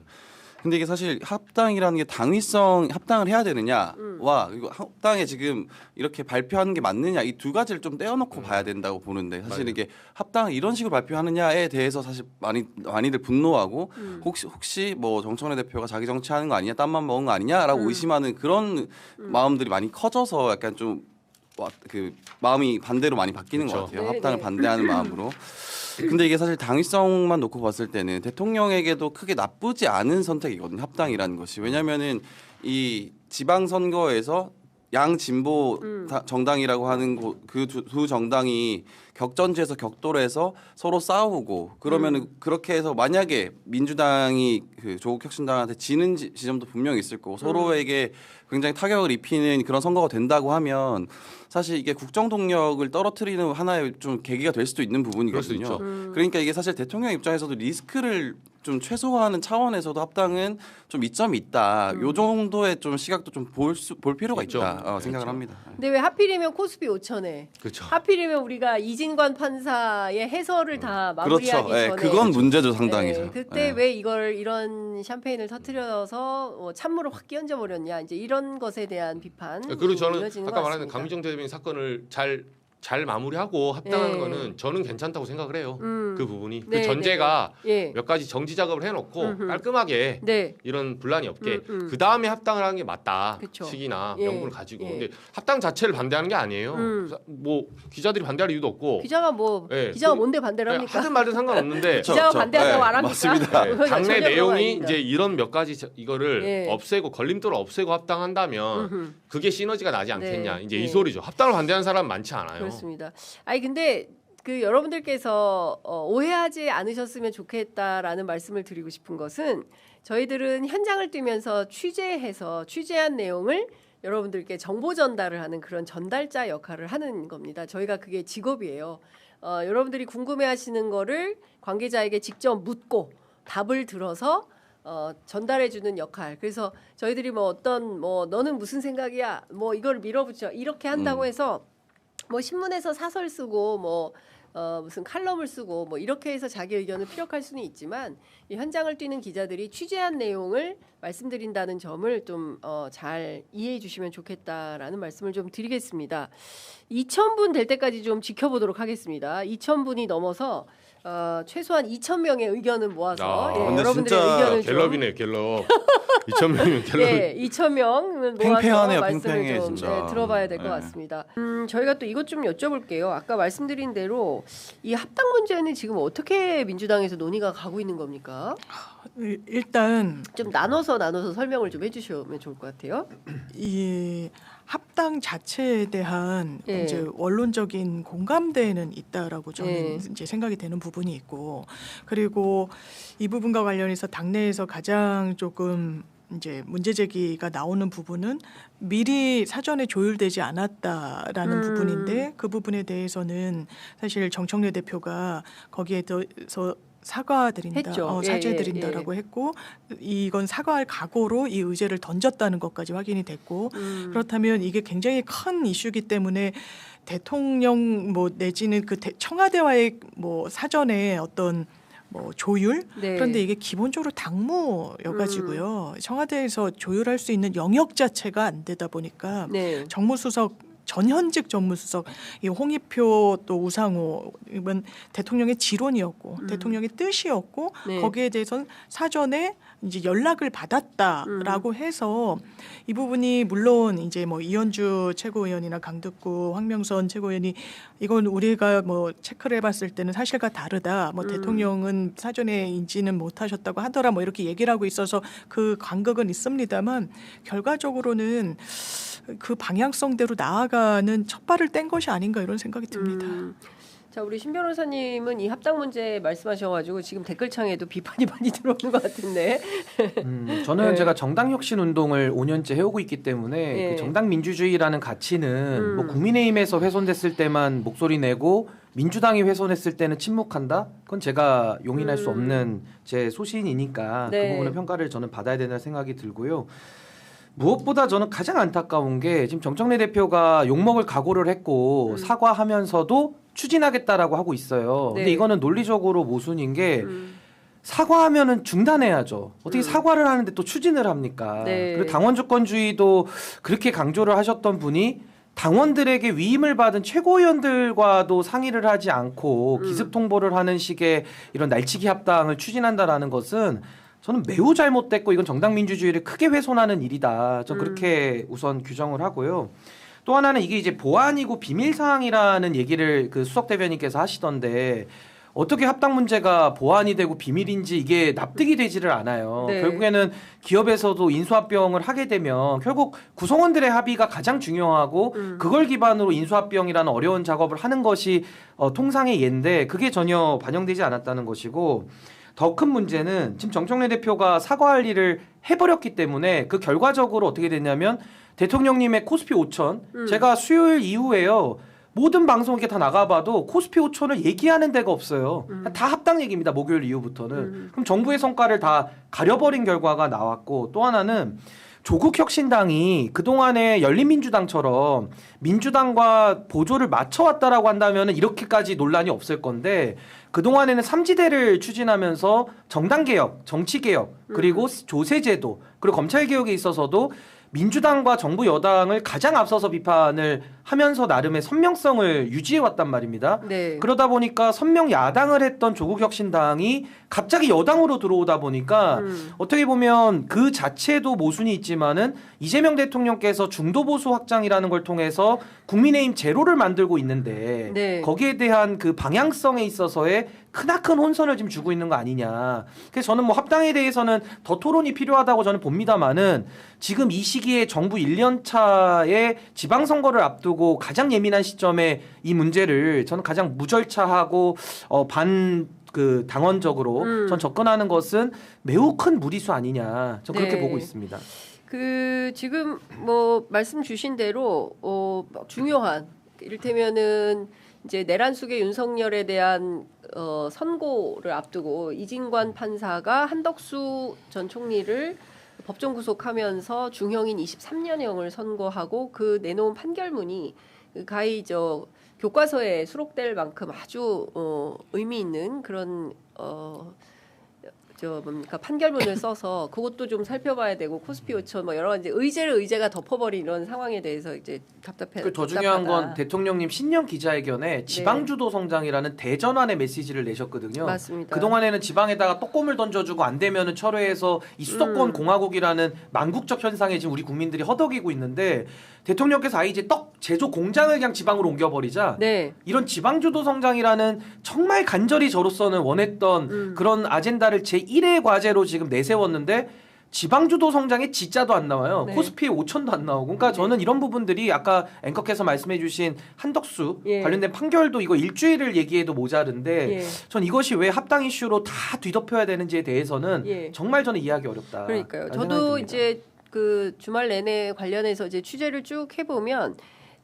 근데 이게 사실 합당이라는 게 당위성 합당을 해야 되느냐와 그리고 합당에 지금 이렇게 발표하는 게 맞느냐 이 두 가지를 좀 떼어놓고 봐야 된다고 보는데 사실 맞아요. 이게 합당을 이런 식으로 발표하느냐에 대해서 사실 많이들 분노하고 혹시 뭐 정청래 대표가 자기 정치하는 거 아니냐 땀만 먹은 거 아니냐라고 의심하는 그런 마음들이 많이 커져서 약간 좀 그 마음이 반대로 많이 바뀌는 그렇죠. 것 같아요. 네네. 합당을 반대하는 마음으로. 근데 이게 사실 당위성만 놓고 봤을 때는 대통령에게도 크게 나쁘지 않은 선택이거든요. 합당이라는 것이. 왜냐면은 이 지방선거에서 양진보 정당이라고 하는 그 두 정당이 격전지에서 격돌해서 서로 싸우고 그러면은 그렇게 해서 만약에 민주당이 그 조국혁신당한테 지는 지점도 분명히 있을 거고 서로에게 굉장히 타격을 입히는 그런 선거가 된다고 하면 사실 이게 국정 동력을 떨어뜨리는 하나의 좀 계기가 될 수도 있는 부분이거든요. 그럴 수 있죠. 그러니까 이게 사실 대통령 입장에서도 리스크를 좀 최소화하는 차원에서도 합당은 좀 이점이 있다. 요 정도의 좀 시각도 좀 볼 필요가 있죠. 있다 생각을 합니다. 근데 왜 하필이면 코스피 5천에 그렇죠. 하필이면 우리가 이진관 판사의 해설을 다 마무리하기 그렇죠. 예, 전에 그건 문제죠 상당히. 그때 예. 왜 이런 샴페인을 터뜨려서 찬물을 확 끼얹어 버렸냐 이제 이런 것에 대한 비판. 그리고 저는 이어지는 아까 것 말한 같습니다. 강미정 대변인 사건을 잘 마무리하고 합당하는 네. 거는 저는 괜찮다고 생각을 해요. 그 부분이 네, 그 전제가 예. 몇 가지 정지 작업을 해놓고 깔끔하게 네. 이런 분란이 없게 그 다음에 합당을 하는 게 맞다. 그쵸. 시기나 예. 명분을 가지고. 예. 근데 합당 자체를 반대하는 게 아니에요. 뭐 기자들이 반대할 이유도 없고. 기자가 예. 뭔데 반대를 합니까? 하든 말든 상관없는데 기자가 반대한다고 안 합니까? 맞습니다. 네, 그건 당내 전혀 그런 거 내용이 아닙니다. 이제 이런 몇 가지 이거를 예. 없애고 걸림돌을 없애고 합당한다면 음흠. 그게 시너지가 나지 않겠냐. 네. 이제 네. 이 소리죠. 합당을 반대하는 사람 많지 않아요. 그렇습니다. 아니 근데 그 여러분들께서 오해하지 않으셨으면 좋겠다라는 말씀을 드리고 싶은 것은 저희들은 현장을 뛰면서 취재한 내용을 여러분들께 정보 전달을 하는 그런 전달자 역할을 하는 겁니다. 저희가 그게 직업이에요. 여러분들이 궁금해하시는 거를 관계자에게 직접 묻고 답을 들어서 전달해주는 역할. 그래서 저희들이 너는 무슨 생각이야? 뭐 이걸 밀어붙여 이렇게 한다고 해서 뭐 신문에서 사설 쓰고 무슨 칼럼을 쓰고 뭐 이렇게 해서 자기 의견을 피력할 수는 있지만 이 현장을 뛰는 기자들이 취재한 내용을 말씀드린다는 점을 좀 잘 이해해 주시면 좋겠다라는 말씀을 좀 드리겠습니다. 2,000분 될 때까지 좀 지켜보도록 하겠습니다. 2,000분이 넘어서 최소한 2,000명의 의견을 모아서 근데 여러분들의 진짜 의견을 갤럽이네 갤럽. 2,000명이면 갤럽. 예, 2,000명을 모아서 팽팽하네요, 말씀을 팽팽해, 좀 진짜. 들어봐야 될 것 네. 같습니다. 저희가 또 이것 좀 여쭤볼게요. 아까 말씀드린 대로 이 합당 문제는 지금 어떻게 민주당에서 논의가 가고 있는 겁니까? 일단 좀 나눠서 설명을 좀 해주시면 좋을 것 같아요. 이 합당 자체에 대한 예. 이제 원론적인 공감대는 있다라고 저는 예. 이제 생각이 되는 부분이 있고, 그리고 이 부분과 관련해서 당내에서 가장 조금 이제 문제 제기가 나오는 부분은 미리 사전에 조율되지 않았다라는 부분인데, 그 부분에 대해서는 사실 정청래 대표가 거기에 대해서 사과드린다, 했죠. 사죄드린다라고 했고, 이건 사과할 각오로 이 의제를 던졌다는 것까지 확인이 됐고, 그렇다면 이게 굉장히 큰 이슈이기 때문에 대통령 내지는 그 청와대와의 사전에 어떤 조율, 네. 그런데 이게 기본적으로 당무여가지고요. 청와대에서 조율할 수 있는 영역 자체가 안 되다 보니까 네. 정무수석 전현직 정무수석 이 홍익표 또 우상호 이건 대통령의 지론이었고 대통령의 뜻이었고 네. 거기에 대해서는 사전에 이제 연락을 받았다라고 해서 이 부분이 물론 이제 이현주 최고위원이나 강득구 황명선 최고위원이 이건 우리가 체크를 해봤을 때는 사실과 다르다. 대통령은 사전에 인지는 못하셨다고 하더라. 이렇게 얘기를 하고 있어서 그 간극은 있습니다만 결과적으로는 그 방향성대로 나아가는 첫 발을 뗀 것이 아닌가 이런 생각이 듭니다. 자, 우리 신 변호사님은 이 합당 문제 말씀하셔가지고 지금 댓글창에도 비판이 많이 들어오는 것 같은데. 저는 네. 제가 정당 혁신 운동을 5년째 해오고 있기 때문에 네. 그 정당 민주주의라는 가치는 국민의힘에서 훼손됐을 때만 목소리 내고 민주당이 훼손했을 때는 침묵한다? 그건 제가 용인할 수 없는 제 소신이니까 네. 그 부분의 평가를 저는 받아야 된다는 생각이 들고요. 무엇보다 저는 가장 안타까운 게 지금 정청래 대표가 욕먹을 각오를 했고 사과하면서도 추진하겠다라고 하고 있어요. 근데 네. 이거는 논리적으로 모순인 게 사과하면은 중단해야죠. 어떻게 사과를 하는데 또 추진을 합니까? 네. 그리고 당원 주권주의도 그렇게 강조를 하셨던 분이 당원들에게 위임을 받은 최고위원들과도 상의를 하지 않고 기습 통보를 하는 식의 이런 날치기 합당을 추진한다라는 것은 저는 매우 잘못됐고 이건 정당 민주주의를 크게 훼손하는 일이다. 저 그렇게 우선 규정을 하고요. 또 하나는 이게 이제 보안이고 비밀 사항이라는 얘기를 그 수석 대변인께서 하시던데 어떻게 합당 문제가 보안이 되고 비밀인지 이게 납득이 되지를 않아요. 네. 결국에는 기업에서도 인수합병을 하게 되면 결국 구성원들의 합의가 가장 중요하고 그걸 기반으로 인수합병이라는 어려운 작업을 하는 것이 통상의 예인데 그게 전혀 반영되지 않았다는 것이고 더 큰 문제는 지금 정청래 대표가 사과할 일을 해버렸기 때문에 그 결과적으로 어떻게 됐냐면 대통령님의 코스피 5천 제가 수요일 이후에요. 모든 방송에 다 나가봐도 코스피 5천을 얘기하는 데가 없어요. 다 합당 얘기입니다. 목요일 이후부터는. 그럼 정부의 성과를 다 가려버린 결과가 나왔고 또 하나는 조국혁신당이 그동안에 열린민주당처럼 민주당과 보조를 맞춰왔다라고 한다면 이렇게까지 논란이 없을 건데 그동안에는 삼지대를 추진하면서 정당개혁, 정치개혁, 그리고 조세제도, 그리고 검찰개혁에 있어서도 민주당과 정부 여당을 가장 앞서서 비판을 하면서 나름의 선명성을 유지해왔단 말입니다. 네. 그러다 보니까 선명 야당을 했던 조국혁신당이 갑자기 여당으로 들어오다 보니까 어떻게 보면 그 자체도 모순이 있지만은 이재명 대통령께서 중도보수 확장이라는 걸 통해서 국민의힘 제로를 만들고 있는데 네. 거기에 대한 그 방향성에 있어서의 크나큰 혼선을 지금 주고 있는 거 아니냐. 그래서 저는 뭐 합당에 대해서는 더 토론이 필요하다고 저는 봅니다만은 지금 이 시기에 정부 1년 차에 지방선거를 앞두고 가장 예민한 시점에 이 문제를 저는 가장 무절차하고 그 당원적으로 전 접근하는 것은 매우 큰 무리수 아니냐. 저 그렇게 네. 보고 있습니다. 그 지금 뭐 말씀 주신 대로 중요한 이를테면은 이제 내란 속의 윤석열에 대한 선고를 앞두고 이진관 판사가 한덕수 전 총리를 법정 구속하면서 중형인 23년형을 선고하고 그 내놓은 판결문이 가히 교과서에 수록될 만큼 아주 의미 있는 그런 판결문을 써서 그것도 좀 살펴봐야 되고 코스피 5천 뭐 여러 가지 의제를 의제가 덮어버린 이런 상황에 대해서 이제 더 중요한 건 대통령님 신년 기자회견에 지방주도 성장이라는 대전환의 메시지를 내셨거든요. 맞습니다. 그동안에는 지방에다가 떡곰을 던져주고 안 되면은 철회해서 이 수도권 공화국이라는 망국적 현상에 지금 우리 국민들이 허덕이고 있는데 대통령께서 아예 이제 떡 제조 공장을 그냥 지방으로 옮겨버리자 네. 이런 지방주도 성장이라는 정말 간절히 저로서는 원했던 그런 아젠다를 제1의 과제로 지금 내세웠는데 지방주도 성장에 지자도 안 나와요. 네. 코스피에 5천도 안 나오고. 그러니까 저는 이런 부분들이 아까 앵커께서 말씀해주신 한덕수 관련된 판결도 이거 일주일을 얘기해도 모자른데 전 이것이 왜 합당 이슈로 다 뒤덮여야 되는지에 대해서는 정말 저는 이해하기 어렵다. 그러니까요. 저도 이제 그 주말 내내 관련해서 이제 취재를 쭉 해보면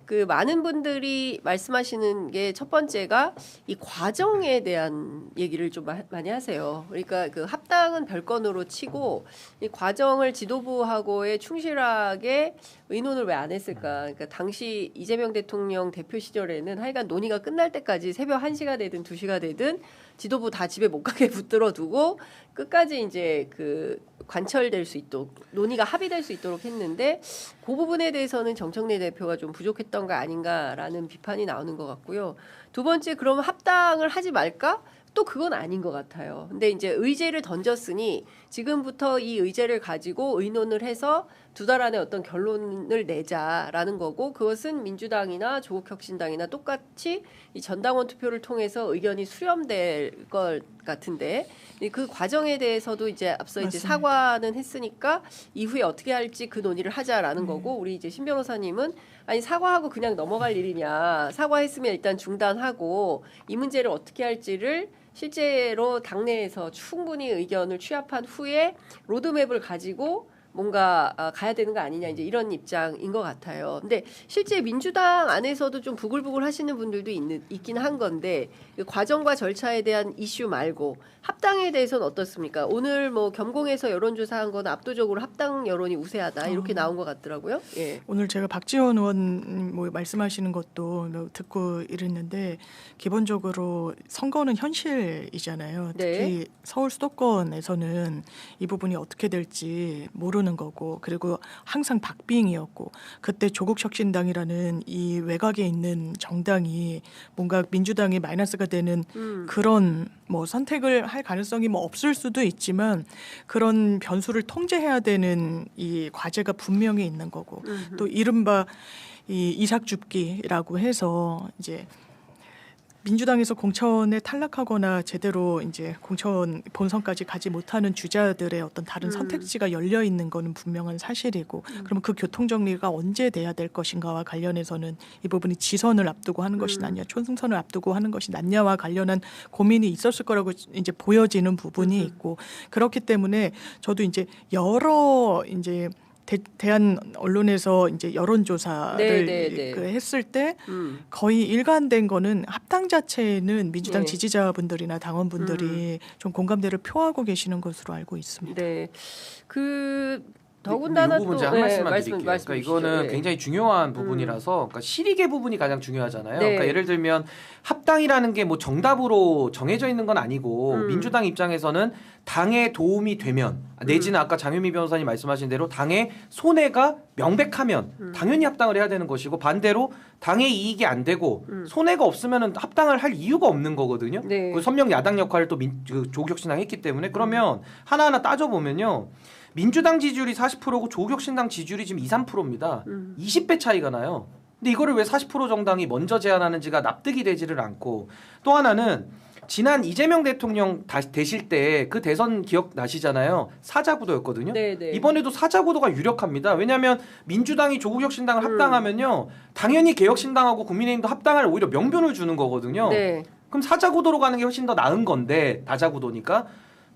그 많은 분들이 말씀하시는 게 첫 번째가 이 과정에 대한 얘기를 좀 많이 하세요. 그러니까 그 합당은 별건으로 치고 이 과정을 지도부하고의 충실하게 의논을 왜 안 했을까? 그러니까 당시 이재명 대통령 대표 시절에는 하여간 논의가 끝날 때까지 새벽 1시가 되든 2시가 되든 지도부 다 집에 못 가게 붙들어 두고 끝까지 이제 그 관철될 수 있도록 논의가 합의될 수 있도록 했는데 그 부분에 대해서는 정청래 대표가 좀 부족했던 거 아닌가라는 비판이 나오는 것 같고요. 두 번째 그럼 합당을 하지 말까? 또 그건 아닌 것 같아요. 근데 이제 의제를 던졌으니 지금부터 이 의제를 가지고 의논을 해서 두 달 안에 어떤 결론을 내자라는 거고 그것은 민주당이나 조국혁신당이나 똑같이 이 전당원 투표를 통해서 의견이 수렴될 것 같은데 그 과정에 대해서도 이제 앞서 이제 사과는 했으니까 이후에 어떻게 할지 그 논의를 하자라는 거고 우리 이제 신 변호사님은 아니 사과하고 그냥 넘어갈 일이냐 사과했으면 일단 중단하고 이 문제를 어떻게 할지를 실제로 당내에서 충분히 의견을 취합한 후에 로드맵을 가지고 뭔가 가야 되는 거 아니냐 이제 이런 입장인 것 같아요. 근데 실제 민주당 안에서도 좀 부글부글 하시는 분들도 있긴 한 건데 그 과정과 절차에 대한 이슈 말고 합당에 대해서는 어떻습니까? 오늘 뭐 겸공에서 여론조사한 건 압도적으로 합당 여론이 우세하다 이렇게 나온 것 같더라고요. 예. 오늘 제가 박지원 의원 뭐 말씀하시는 것도 듣고 이랬는데 기본적으로 선거는 현실이잖아요. 특히 네. 서울 수도권에서는 이 부분이 어떻게 될지 모르는 거고 그리고 항상 박빙이었고 그때 조국혁신당이라는 이 외곽에 있는 정당이 뭔가 민주당이 마이너스가 되는 그런 뭐 선택을 할 가능성이 뭐 없을 수도 있지만 그런 변수를 통제해야 되는 이 과제가 분명히 있는 거고 또 이른바 이 이삭줍기라고 해서 이제 민주당에서 공천에 탈락하거나 제대로 이제 공천 본선까지 가지 못하는 주자들의 어떤 다른 선택지가 열려 있는 거는 분명한 사실이고 그러면 그 교통 정리가 언제 돼야 될 것인가와 관련해서는 이 부분이 지선을 앞두고 하는 것이 낫냐, 초승선을 앞두고 하는 것이 낫냐와 관련한 고민이 있었을 거라고 이제 보여지는 부분이 있고 그렇기 때문에 저도 이제 여러 이제 대한 언론에서 이제 여론조사를 그 했을 때 거의 일관된 거는 합당 자체는 민주당 지지자분들이나 당원분들이 좀 공감대를 표하고 계시는 것으로 알고 있습니다. 네, 그 더군다나 이 부분 제가 한 말씀만 드릴게요. 그러니까 이거는 네. 굉장히 중요한 부분이라서 그러니까 실익의 부분이 가장 중요하잖아요. 네. 그러니까 예를 들면 합당이라는 게 뭐 정답으로 정해져 있는 건 아니고 민주당 입장에서는 당에 도움이 되면 내지는 아까 장윤미 변호사님 말씀하신 대로 당의 손해가 명백하면 당연히 합당을 해야 되는 것이고 반대로 당의 이익이 안 되고 손해가 없으면 합당을 할 이유가 없는 거거든요. 네. 그 선명 야당 역할을 또 조국혁신당이 했기 때문에 그러면 하나하나 따져보면요. 민주당 지지율이 40%고 조국혁신당 지지율이 지금 2, 3%입니다. 20배 차이가 나요. 근데 이거를 왜 40% 정당이 먼저 제안하는지가 납득이 되지를 않고 또 하나는 지난 이재명 대통령 되실 때 그 대선 기억나시잖아요. 사자구도였거든요. 네네. 이번에도 사자구도가 유력합니다. 왜냐하면 민주당이 조국혁신당을 합당하면요. 당연히 개혁신당하고 국민의힘도 합당할 오히려 명분을 주는 거거든요. 네. 그럼 사자구도로 가는 게 훨씬 더 나은 건데 다자구도니까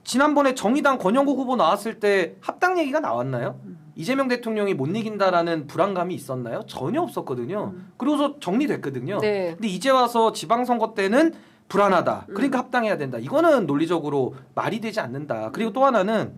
지난번에 정의당 권영국 후보 나왔을 때 합당 얘기가 나왔나요? 이재명 대통령이 못 이긴다라는 불안감이 있었나요? 전혀 없었거든요. 그러고서 정리됐거든요. 네. 근데 이제 와서 지방선거 때는 불안하다. 그러니까 합당해야 된다. 이거는 논리적으로 말이 되지 않는다. 그리고 또 하나는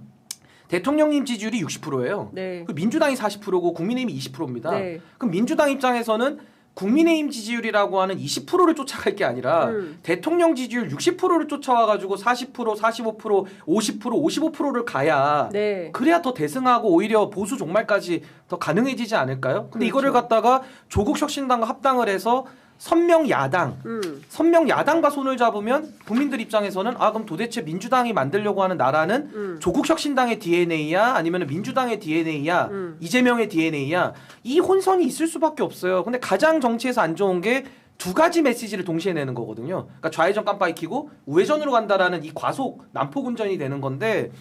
대통령님 지지율이 60%예요. 네. 민주당이 40%고 국민의힘이 20%입니다. 네. 그럼 민주당 입장에서는 국민의힘 지지율이라고 하는 20%를 쫓아갈 게 아니라 대통령 지지율 60%를 쫓아와가지고 40%, 45%, 50%, 55%를 가야 네. 그래야 더 대승하고 오히려 보수 종말까지 더 가능해지지 않을까요? 근데 그렇죠. 이거를 갖다가 조국혁신당과 합당을 해서 선명 야당과 손을 잡으면 국민들 입장에서는 아 그럼 도대체 민주당이 만들려고 하는 나라는 조국혁신당의 DNA야 아니면 민주당의 DNA야 이재명의 DNA야 이 혼선이 있을 수밖에 없어요. 근데 가장 정치에서 안 좋은 게 두 가지 메시지를 동시에 내는 거거든요. 그러니까 좌회전 깜빡이 켜고 우회전으로 간다라는 이 과속 난폭운전이 되는 건데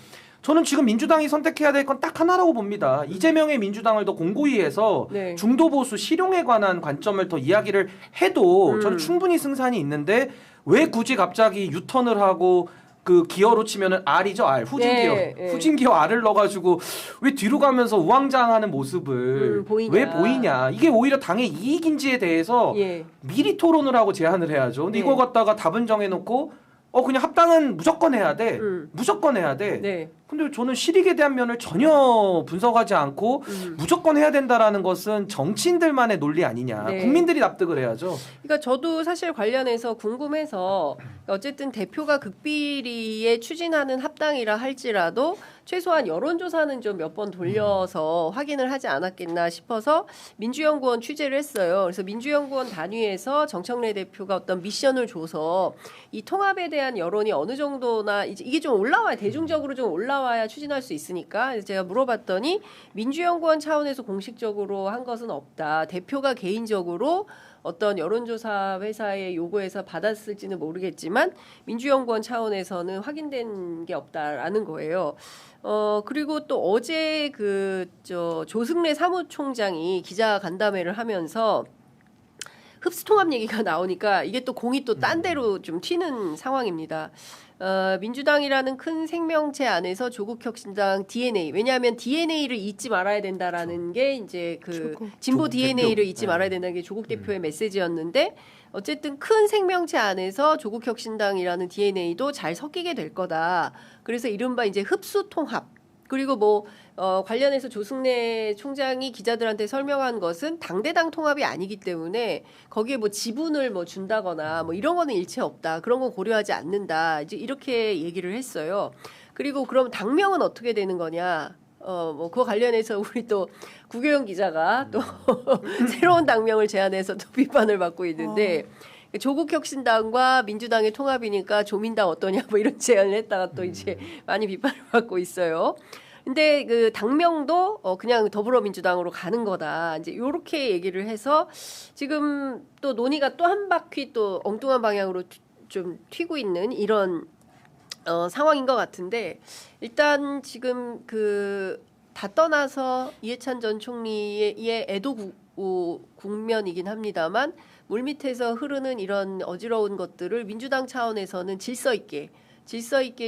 저는 지금 민주당이 선택해야 될 건 딱 하나라고 봅니다. 이재명의 민주당을 더 공고히 해서 네. 중도보수 실용에 관한 관점을 더 이야기를 해도 저는 충분히 승산이 있는데 왜 굳이 갑자기 유턴을 하고 그 기어로 치면은 R이죠, R. 후진기어. 네, 네. 후진기어 R을 넣어가지고 왜 뒤로 가면서 우왕좌왕하는 모습을 보이냐. 왜 보이냐. 이게 오히려 당의 이익인지에 대해서 예. 미리 토론을 하고 제안을 해야죠. 근데 네. 이거 갖다가 답은 정해놓고 그냥 합당은 무조건 해야 돼. 무조건 해야 돼. 네. 근데 저는 실익에 대한 면을 전혀 분석하지 않고 무조건 해야 된다라는 것은 정치인들만의 논리 아니냐. 네. 국민들이 납득을 해야죠. 그러니까 저도 사실 관련해서 궁금해서 어쨌든 대표가 극비리에 추진하는 합당이라 할지라도 최소한 여론조사는 좀 몇 번 돌려서 확인을 하지 않았겠나 싶어서 민주연구원 취재를 했어요. 그래서 민주연구원 단위에서 정청래 대표가 어떤 미션을 줘서 이 통합에 대한 여론이 어느 정도나 이게 좀 올라와야 대중적으로 좀 올라와야 추진할 수 있으니까 제가 물어봤더니 민주연구원 차원에서 공식적으로 한 것은 없다. 대표가 개인적으로 어떤 여론조사 회사의 요구에서 받았을지는 모르겠지만 민주연구원 차원에서는 확인된 게 없다라는 거예요. 그리고 또 어제 조승래 사무총장이 기자 간담회를 하면서 흡수통합 얘기가 나오니까 이게 또 공이 또 딴 데로 좀 튀는 상황입니다. 민주당이라는 큰 생명체 안에서 조국혁신당 DNA, 왜냐하면 DNA를 잊지 말아야 된다라는 게 이제 그 진보 DNA를 잊지 말아야 된다는 게 조국 대표의 메시지였는데 어쨌든 큰 생명체 안에서 조국혁신당이라는 DNA도 잘 섞이게 될 거다. 그래서 이른바 이제 흡수통합. 그리고 뭐 관련해서 조승래 총장이 기자들한테 설명한 것은 당대당 통합이 아니기 때문에 거기에 뭐 지분을 뭐 준다거나 뭐 이런 거는 일체 없다. 그런 건 고려하지 않는다. 이제 이렇게 얘기를 했어요. 그리고 그럼 당명은 어떻게 되는 거냐? 뭐 그거 관련해서 우리 또 구교영 기자가 또 새로운 당명을 제안해서 또 비판을 받고 있는데 조국혁신당과 민주당의 통합이니까 조민당 어떠냐 뭐 이런 제안을 했다가 또 이제 많이 비판을 받고 있어요. 근데 그 당명도 그냥 더불어민주당으로 가는 거다. 이제 요렇게 얘기를 해서 지금 또 논의가 또 한 바퀴 또 엉뚱한 방향으로 좀 튀고 있는 이런 상황인 것 같은데 일단 지금 그 다 떠나서 이해찬 전 총리의 애도 국면이긴 합니다만 물밑에서 흐르는 이런 어지러운 것들을 민주당 차원에서는 질서 있게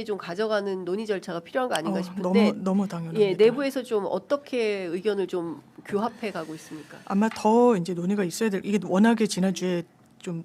좀 가져가는 논의 절차가 필요한 거 아닌가 싶은데 너무 당연합니다. 예, 내부에서 좀 어떻게 의견을 좀 교합해 가고 있습니까? 아마 더 이제 논의가 있어야 될 이게 워낙에 지난주에 좀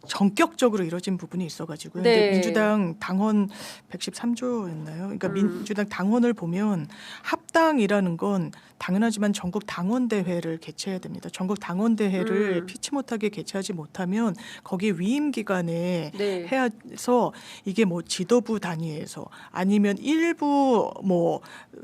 전격적으로 이뤄진 부분이 있어가지고요. 네. 근데 민주당 당원 113조였나요? 그러니까 민주당 당원을 보면 합당이라는 건 당연하지만 전국 당원 대회를 개최해야 됩니다. 전국 당원 대회를 피치 못하게 개최하지 못하면 거기 위임 기간에 네. 해서 이게 뭐 지도부 단위에서 아니면 일부 뭐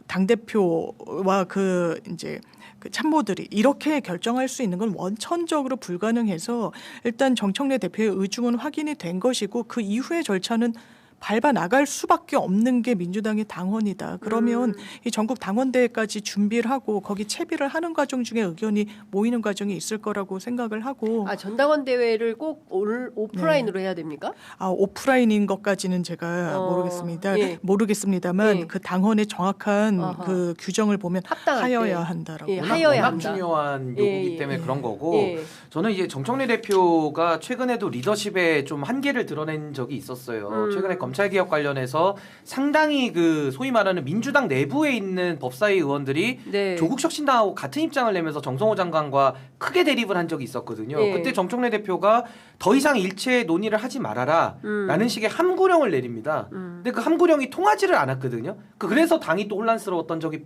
당 대표와 그 이제 그 참모들이 이렇게 결정할 수 있는 건 원천적으로 불가능해서 일단 정청래 대표의 의중은 확인이 된 것이고 그 이후의 절차는 밟아 나갈 수밖에 없는 게 민주당의 당원이다. 그러면 이 전국 당원대회까지 준비를 하고 거기 채비를 하는 과정 중에 의견이 모이는 과정이 있을 거라고 생각을 하고. 전당원 대회를 꼭 오프라인으로 해야 됩니까? 오프라인인 것까지는 제가 모르겠습니다. 예. 모르겠습니다만 예. 그 당원의 정확한 그 규정을 보면 하여야 한다라고. 예, 워낙 하여야 워낙 한다. 중요한 예, 요구이기 예. 때문에 그런 거고 예. 저는 이제 정청래 대표가 최근에도 리더십에 좀 한계를 드러낸 적이 있었어요. 최근에 검찰개혁 관련해서 상당히 그 소위 말하는 민주당 내부에 있는 법사위 의원들이 네. 조국혁신당하고 같은 입장을 내면서 정성호 장관과 크게 대립을 한 적이 있었거든요. 예. 그때 정청래 대표가 더 이상 일체 논의를 하지 말아라 라는 식의 함구령을 내립니다. 근데 그 함구령이 통하지를 않았거든요. 그래서 당이 또 혼란스러웠던 적이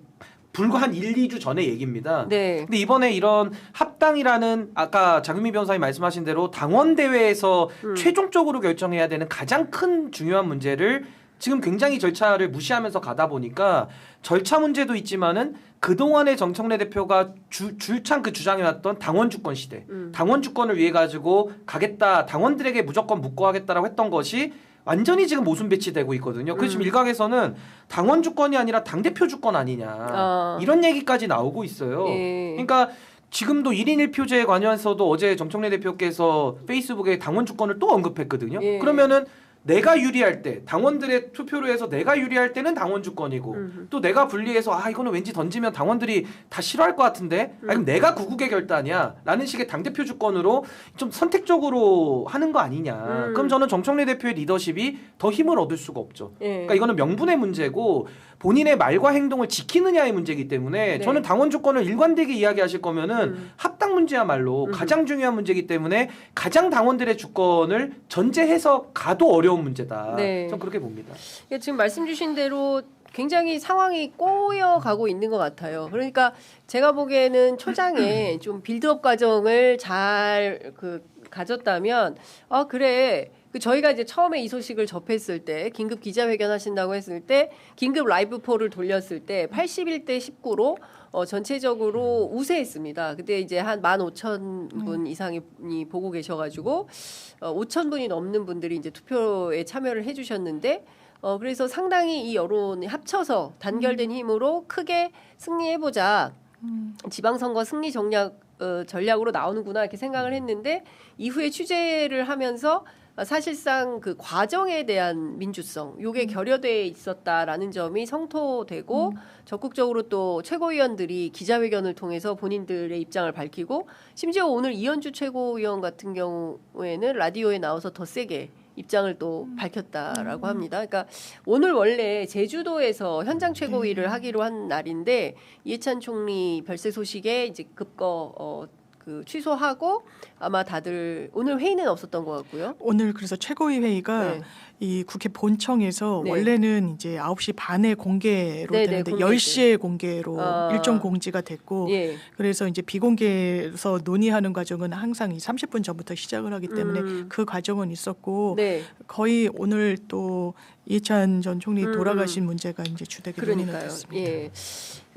불과 한 1, 2주 전의 얘기입니다. 네. 근데 이번에 이런 합당이라는 아까 장윤미 변호사님 말씀하신 대로 당원 대회에서 최종적으로 결정해야 되는 가장 큰 중요한 문제를 지금 굉장히 절차를 무시하면서 가다 보니까 절차 문제도 있지만은 그동안의 정청래 대표가 줄창 그 주장해왔던 당원 주권 시대, 당원 주권을 위해 가지고 가겠다, 당원들에게 무조건 묻고하겠다라고 했던 것이 완전히 지금 모순 배치되고 있거든요. 그래서 지금 일각에서는 당원 주권이 아니라 당대표 주권 아니냐 이런 얘기까지 나오고 있어요. 예. 그러니까 지금도 1인 1표제에 관여해서도 어제 정청래 대표께서 페이스북에 당원 주권을 또 언급했거든요. 예. 그러면은 내가 유리할 때 당원들의 투표로 해서 내가 유리할 때는 당원 주권이고 또 내가 불리해서 이거는 왠지 던지면 당원들이 다 싫어할 것 같은데 그럼 내가 구국의 결단이야 라는 식의 당대표 주권으로 좀 선택적으로 하는 거 아니냐. 그럼 저는 정청래 대표의 리더십이 더 힘을 얻을 수가 없죠. 예. 그러니까 이거는 명분의 문제고 본인의 말과 행동을 지키느냐의 문제기 때문에 네. 저는 당원 주권을 일관되게 이야기하실 거면은 합당 문제야말로 가장 중요한 문제이기 때문에 가장 당원들의 주권을 전제해서 가도 어려운 문제다. 네. 전 그렇게 봅니다. 지금 말씀 주신 대로 굉장히 상황이 꼬여가고 있는 것 같아요. 그러니까 제가 보기에는 초장에 좀 빌드업 과정을 잘 가졌다면 그래. 저희가 이제 처음에 이 소식을 접했을 때 긴급 기자회견 하신다고 했을 때 긴급 라이브 폴을 돌렸을 때 81대 19로 전체적으로 우세했습니다. 그때 이제 한 15,000분 이상이 보고 계셔가지고 5,000분이 넘는 분들이 이제 투표에 참여를 해주셨는데 그래서 상당히 이 여론이 합쳐서 단결된 힘으로 크게 승리해보자. 지방선거 승리 전략 전략으로 나오는구나 이렇게 생각을 했는데 이후에 취재를 하면서 사실상 그 과정에 대한 민주성 요게 결여돼 있었다라는 점이 성토되고 적극적으로 또 최고위원들이 기자회견을 통해서 본인들의 입장을 밝히고 심지어 오늘 이현주 최고위원 같은 경우에는 라디오에 나와서 더 세게 입장을 또 밝혔다라고 합니다. 그러니까 오늘 원래 제주도에서 현장 최고위를 하기로 한 날인데 이해찬 총리 별세 소식에 이제 급거 취소하고 아마 다들 오늘 회의는 없었던 것 같고요. 오늘 그래서 최고위 회의가 네. 이 국회 본청에서 네. 원래는 이제 9시 반에 공개로 네, 되는데 공개 10시에 공개로 일정 공지가 됐고 예. 그래서 이제 비공개에서 논의하는 과정은 항상 이 30분 전부터 시작을 하기 때문에 그 과정은 있었고 네. 거의 오늘 또 이해찬 전 총리 돌아가신 문제가 이제 주되게 논의가 그러니까요. 됐습니다. 예.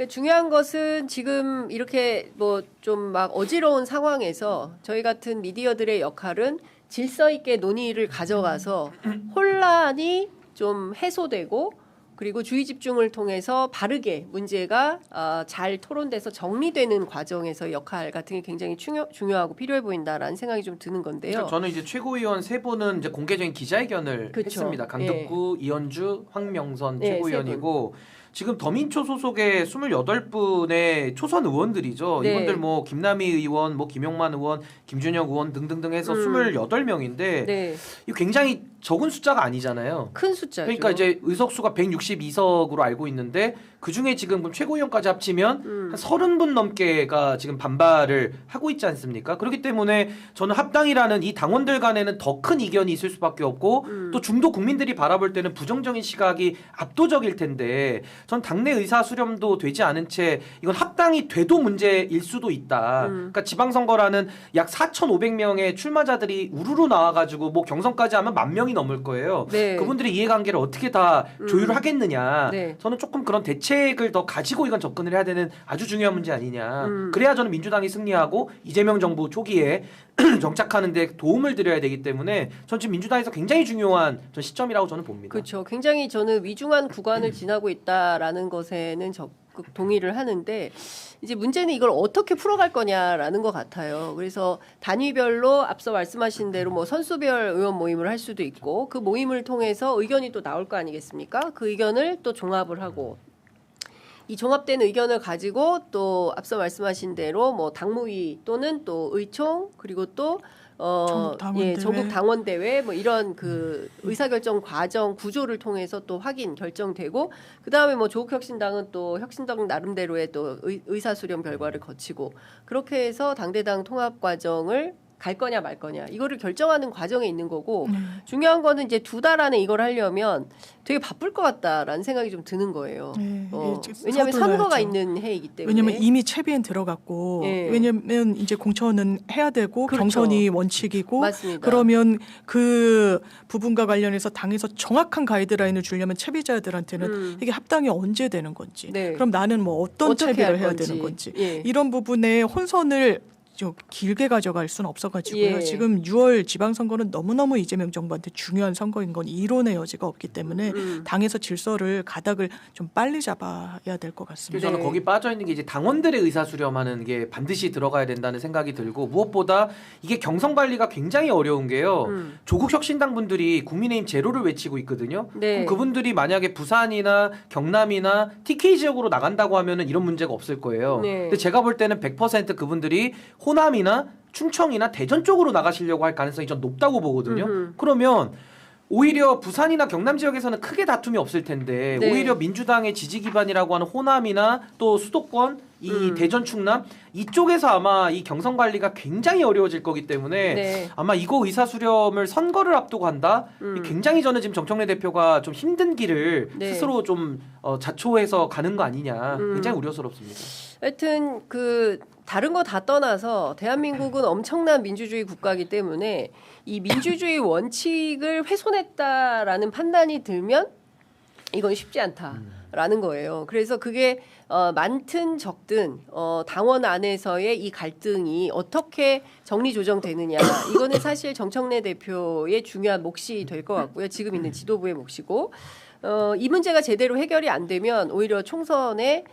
중요한 것은 지금 이렇게 뭐 좀 막 어지러운 상황에서 저희 같은 미디어들의 역할은 질서 있게 논의를 가져가서 혼란이 좀 해소되고 그리고 주의 집중을 통해서 바르게 문제가 잘 토론돼서 정리되는 과정에서 역할 같은 게 굉장히 중요하고 필요해 보인다라는 생각이 좀 드는 건데요. 그러니까 저는 이제 최고위원 세 분은 이제 공개적인 기자회견을 그쵸. 했습니다. 강덕구, 이현주, 황명선 네, 최고위원이고 지금 더민초 소속의 28분의 초선 의원들이죠. 네. 이분들 뭐 김남희 의원, 뭐 김용만 의원, 김준혁 의원 등등등 해서 28명인데 네. 이 굉장히 적은 숫자가 아니잖아요. 큰 숫자죠. 그러니까 이제 의석수가 162석으로 알고 있는데 그 중에 지금 최고위원까지 합치면 한 30분 넘게가 지금 반발을 하고 있지 않습니까? 그렇기 때문에 저는 합당이라는 이 당원들 간에는 더 큰 이견이 있을 수밖에 없고 또 중도 국민들이 바라볼 때는 부정적인 시각이 압도적일 텐데 전 당내 의사 수렴도 되지 않은 채 이건 합당이 돼도 문제일 수도 있다. 그러니까 지방선거라는 약 4,500명의 출마자들이 우르르 나와가지고 뭐 경선까지 하면 10,000명이 넘을 거예요. 네. 그분들의 이해관계를 어떻게 다 조율하겠느냐. 네. 저는 조금 그런 대책을 더 가지고 이건 접근을 해야 되는 아주 중요한 문제 아니냐. 그래야 저는 민주당이 승리하고 이재명 정부 초기에 정착하는 데 도움을 드려야 되기 때문에 전 지금 민주당에서 굉장히 중요한 전 시점이라고 저는 봅니다. 그렇죠. 굉장히 저는 위중한 구간을 지나고 있다라는 것에는 적극 동의를 하는데 이제 문제는 이걸 어떻게 풀어갈 거냐라는 것 같아요. 그래서 단위별로 앞서 말씀하신 대로 뭐 선수별 의원 모임을 할 수도 있고 그 모임을 통해서 의견이 또 나올 거 아니겠습니까? 그 의견을 또 종합을 하고 이 종합된 의견을 가지고 또 앞서 말씀하신 대로 뭐 당무위 또는 또 의총 그리고 또 전국 당원 대회 뭐 이런 그 의사결정 과정 구조를 통해서 또 확인 결정되고 그 다음에 뭐 조국혁신당은 또 혁신당 나름대로의 또 의사 수렴 결과를 거치고 그렇게 해서 당대당 통합 과정을 갈 거냐 말 거냐 이거를 결정하는 과정에 있는 거고 중요한 거는 이제 2달 안에 이걸 하려면 되게 바쁠 것 같다라는 생각이 좀 드는 거예요. 네, 왜냐하면 선거가 서둘러야죠. 있는 해이기 때문에. 왜냐하면 이미 채비엔 들어갔고 네. 왜냐하면 이제 공천은 해야 되고 그렇죠. 경선이 원칙이고 맞습니다. 그러면 그 부분과 관련해서 당에서 정확한 가이드라인을 주려면 채비자들한테는 이게 합당이 언제 되는 건지 네. 그럼 나는 뭐 어떤 어떻게 채비를 할 해야 건지. 되는 건지 예. 이런 부분에 혼선을 좀 길게 가져갈 수는 없어가지고요. 예. 지금 6월 지방선거는 너무너무 이재명 정부한테 중요한 선거인 건 이론의 여지가 없기 때문에 당에서 질서를 가닥을 좀 빨리 잡아야 될 것 같습니다. 저는 네. 거기 빠져 있는 게 이제 당원들의 의사 수렴하는 게 반드시 들어가야 된다는 생각이 들고 무엇보다 이게 경선 관리가 굉장히 어려운 게요. 조국 혁신당 분들이 국민의힘 제로를 외치고 있거든요. 네. 그럼 그분들이 만약에 부산이나 경남이나 TK 지역으로 나간다고 하면은 이런 문제가 없을 거예요. 네. 근데 제가 볼 때는 100% 그분들이 호남이나 충청이나 대전 쪽으로 나가시려고 할 가능성이 좀 높다고 보거든요. 그러면 오히려 부산이나 경남 지역에서는 크게 다툼이 없을 텐데 네. 오히려 민주당의 지지 기반이라고 하는 호남이나 또 수도권 이 대전 충남 이쪽에서 아마 이 경선 관리가 굉장히 어려워질 거기 때문에 네. 아마 이거 의사 수렴을 선거를 앞두고 한다. 굉장히 저는 지금 정청래 대표가 좀 힘든 길을 네. 스스로 좀 자초해서 가는 거 아니냐. 굉장히 우려스럽습니다. 하여튼 그 다른 거 다 떠나서 대한민국은 엄청난 민주주의 국가이기 때문에 이 민주주의 원칙을 훼손했다라는 판단이 들면 이건 쉽지 않다라는 거예요. 그래서 그게 많든 적든 당원 안에서의 이 갈등이 어떻게 정리 조정되느냐 이거는 사실 정청래 대표의 중요한 몫이 될 것 같고요. 지금 있는 지도부의 몫이고 이 문제가 제대로 해결이 안 되면 오히려 총선에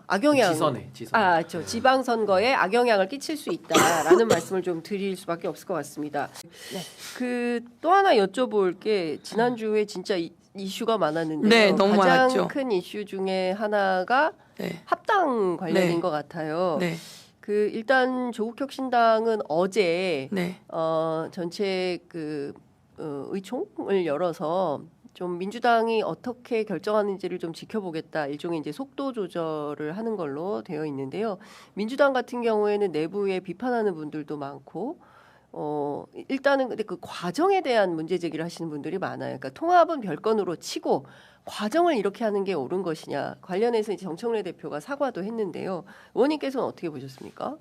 악영향, 지선에. 지방선거에 악영향을 끼칠 수 있다라는 말씀을 좀 드릴 수밖에 없을 것 같습니다. 네. 그 또 하나 여쭤볼 게 지난주에 진짜 이슈가 많았는데요. 네, 너무 가장 많았죠. 큰 이슈 중에 하나가 네. 합당 관련인 네. 것 같아요. 네. 그 일단 조국혁신당은 어제 네. 전체 그 의총을 열어서 좀 민주당이 어떻게 결정하는지를 좀 지켜보겠다. 일종의 이제 속도 조절을 하는 걸로 되어 있는데요. 민주당 같은 경우에는 내부에 비판하는 분들도 많고, 일단은 근데 그 과정에 대한 문제 제기를 하시는 분들이 많아요. 그러니까 통합은 별건으로 치고 과정을 이렇게 하는 게 옳은 것이냐. 관련해서 이제 정청래 대표가 사과도 했는데요. 의원님께서는 어떻게 보셨습니까?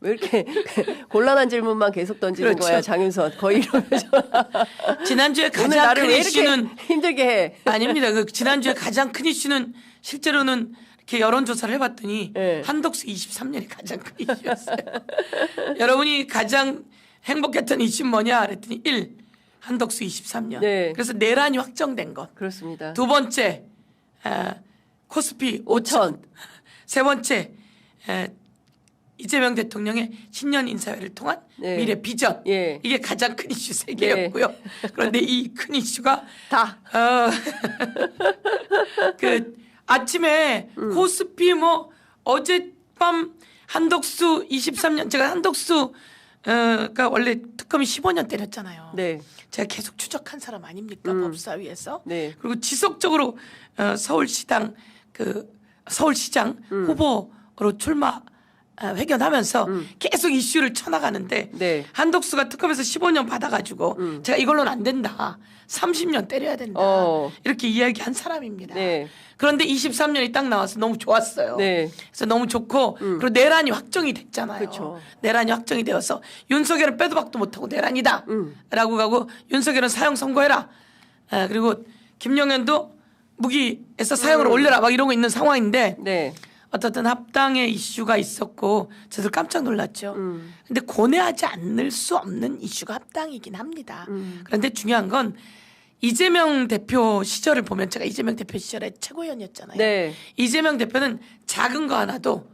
왜 이렇게 곤란한 질문만 계속 던지는 그렇죠. 거야, 장윤선? 거의 이러면서. 지난주에 오늘 가장 나를 큰 왜 이렇게 이슈는 힘들게 해? 아닙니다. 그 지난주에 가장 큰 이슈는 실제로는 이렇게 여론조사를 해봤더니 네. 한덕수 23년이 가장 큰 이슈였어요. 여러분이 가장 행복했던 이슈는 뭐냐 그랬더니 1. 한덕수 23년. 네. 그래서 내란이 확정된 것. 그렇습니다. 두 번째 코스피 5천. 세 번째 이재명 대통령의 신년 인사회를 통한 네. 미래 비전. 예. 이게 가장 큰 이슈 세 개였고요. 그런데 이 큰 이슈가 다. 그 아침에 코스피 뭐 어젯밤 한덕수 23년 제가 한덕수가 원래 특검이 15년 때렸잖아요. 네. 제가 계속 추적한 사람 아닙니까 법사위에서. 네. 그리고 지속적으로 서울시장 후보로 출마 회견하면서 계속 이슈를 쳐나가는데 네. 한덕수가 특검에서 15년 받아가지고 제가 이걸로는 안 된다. 30년 때려야 된다. 이렇게 이야기한 사람입니다. 네. 그런데 23년이 딱 나와서 너무 좋았어요. 네. 그래서 너무 좋고 그리고 내란이 확정이 됐잖아요. 그쵸. 내란이 확정이 되어서 윤석열은 빼도 박도 못하고 내란이다 라고 가고 윤석열은 사형 선고해라. 그리고 김용현도 무기에서 사형을 올려라 막 이러고 있는 상황인데 네. 어떻든 합당의 이슈가 있었고 저도 깜짝 놀랐죠. 근데 고뇌하지 않을 수 없는 이슈가 합당이긴 합니다. 그런데 중요한 건 이재명 대표 시절을 보면 제가 이재명 대표 시절에 최고위원이었잖아요. 네. 이재명 대표는 작은 거 하나도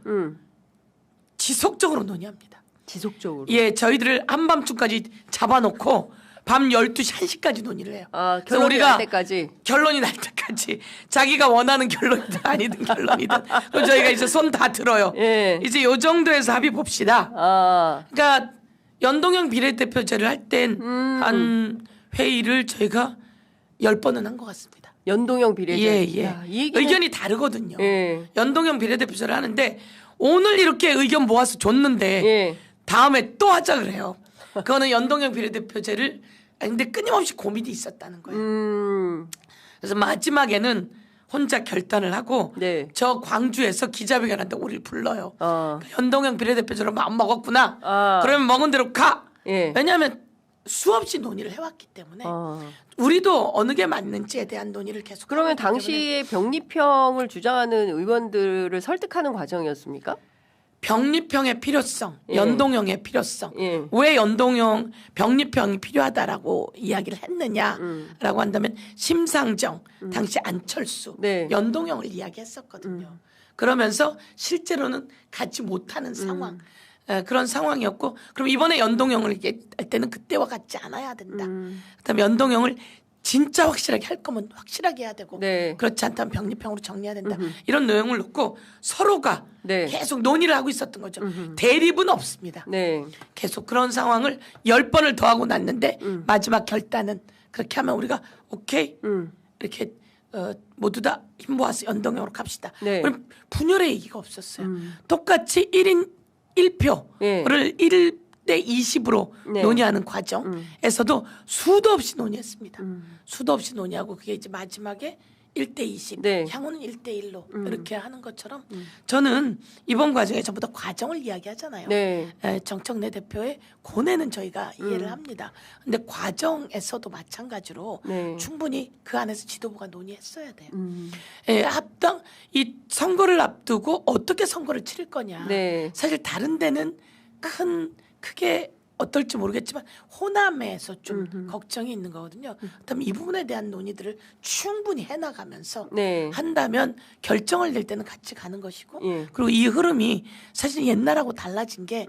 지속적으로 논의합니다. 지속적으로. 예, 저희들을 한밤중까지 잡아놓고 밤 12시 1시까지 논의를 해요. 아, 그래서 결론이 날 때까지. 결론이 날 때까지 자기가 원하는 결론이든 아니든 결론이든 그럼 저희가 이제 손 다 들어요. 예. 이제 요 정도에서 합의 봅시다. 아. 그러니까 연동형 비례대표제를 할 땐 한 회의를 저희가 10번은 한 것 같습니다. 연동형 비례대. 예. 야, 이 얘기는- 의견이 다르거든요. 예. 연동형 비례대표제를 하는데 오늘 이렇게 의견 모아서 줬는데 예. 다음에 또 하자 그래요. 그거는 연동형 비례대표제를 근데 끊임없이 고민이 있었다는 거예요. 그래서 마지막에는 혼자 결단을 하고 네. 저 광주에서 기자회견한테 우리를 불러요. 연동형 비례대표제로 마음 먹었구나. 그러면 먹은 대로 가. 예. 왜냐하면 수없이 논의를 해왔기 때문에 우리도 어느 게 맞는지에 대한 논의를 계속. 그러면 해왔기 때문에 당시에 병립형을 주장하는 의원들을 설득하는 과정이었습니까? 병립형의 필요성, 예. 연동형의 필요성. 예. 왜 연동형, 병립형이 필요하다라고 이야기를 했느냐라고 한다면 심상정, 당시 안철수, 네. 연동형을 이야기했었거든요. 그러면서 실제로는 갖지 못하는 상황. 그런 상황이었고 그럼 이번에 연동형을 얘기할 때는 그때와 같지 않아야 된다. 그다음에 연동형을 진짜 확실하게 할 거면 확실하게 해야 되고 네. 그렇지 않다면 병립형으로 정리해야 된다. 이런 내용을 놓고 서로가 네. 계속 논의를 하고 있었던 거죠. 대립은 없습니다. 네. 계속 그런 상황을 10번을 더 하고 났는데 마지막 결단은 그렇게 하면 우리가 오케이 이렇게 모두 다 힘 모아서 연동형으로 갑시다. 네. 그럼 분열의 얘기가 없었어요. 똑같이 1인 1표를 1대 20으로 네. 논의하는 과정에서도 수도 없이 논의했습니다. 수도 없이 논의하고 그게 이제 마지막에 1대 20, 네. 향후는 1대 1로 이렇게 하는 것처럼 저는 이번 과정에 전부 다 과정을 이야기하잖아요. 네. 정청래 대표의 고뇌는 저희가 이해를 합니다. 근데 과정에서도 마찬가지로 네. 충분히 그 안에서 지도부가 논의했어야 돼요. 합당 이 선거를 앞두고 어떻게 선거를 치를 거냐. 네. 사실 다른 데는 크게 어떨지 모르겠지만 호남에서 좀 걱정이 있는 거거든요. 그다음에 이 부분에 대한 논의들을 충분히 해나가면서 네. 한다면 결정을 낼 때는 같이 가는 것이고 예. 그리고 이 흐름이 사실 옛날하고 달라진 게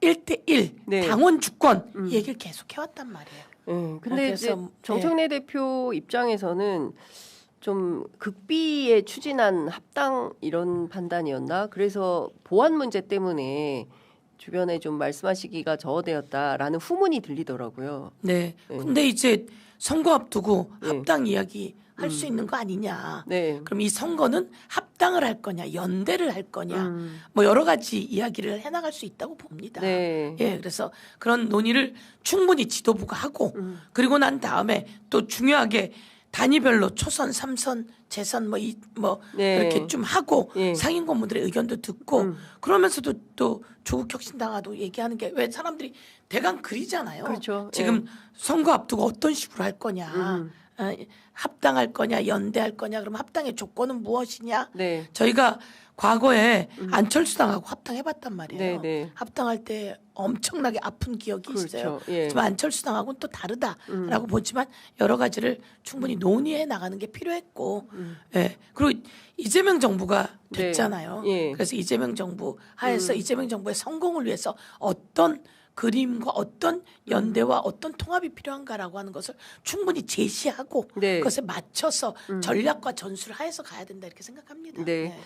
1대1 네. 당원 주권 이 얘기를 계속 해왔단 말이에요. 근데 이제 그래서, 정청래 대표 입장에서는 좀 극비에 추진한 합당 이런 판단이었나? 그래서 보안 문제 때문에 주변에 좀 말씀하시기가 저하되었다라는 후문이 들리더라고요. 네. 네. 근데 이제 선거 앞두고 네. 합당 이야기 할 수 있는 거 아니냐. 네. 그럼 이 선거는 합당을 할 거냐, 연대를 할 거냐, 뭐 여러 가지 이야기를 해나갈 수 있다고 봅니다. 네. 예, 그래서 그런 논의를 충분히 지도부가 하고 그리고 난 다음에 또 중요하게 단위별로 초선, 3선, 재선 네. 이렇게 좀 하고 예. 상임 고문들의 의견도 듣고 그러면서도 또 조국 혁신당하고 얘기하는 게 왜 사람들이 대강 그리잖아요. 그렇죠. 지금 선거 앞두고 어떤 식으로 할 거냐. 합당할 거냐, 연대할 거냐, 그럼 합당의 조건은 무엇이냐? 네. 저희가 과거에 안철수당하고 합당해봤단 말이에요. 네, 네. 합당할 때 엄청나게 아픈 기억이 있어요. 그렇죠. 예. 하지만 안철수당하고는 또 다르다라고 보지만 여러 가지를 충분히 논의해 나가는 게 필요했고, 예. 그리고 이재명 정부가 네. 됐잖아요. 예. 그래서 이재명 정부 하에서 이재명 정부의 성공을 위해서 어떤 그림과 어떤 연대와 어떤 통합이 필요한가라고 하는 것을 충분히 제시하고 네. 그것에 맞춰서 전략과 전술을 하에서 가야 된다 이렇게 생각합니다. 네.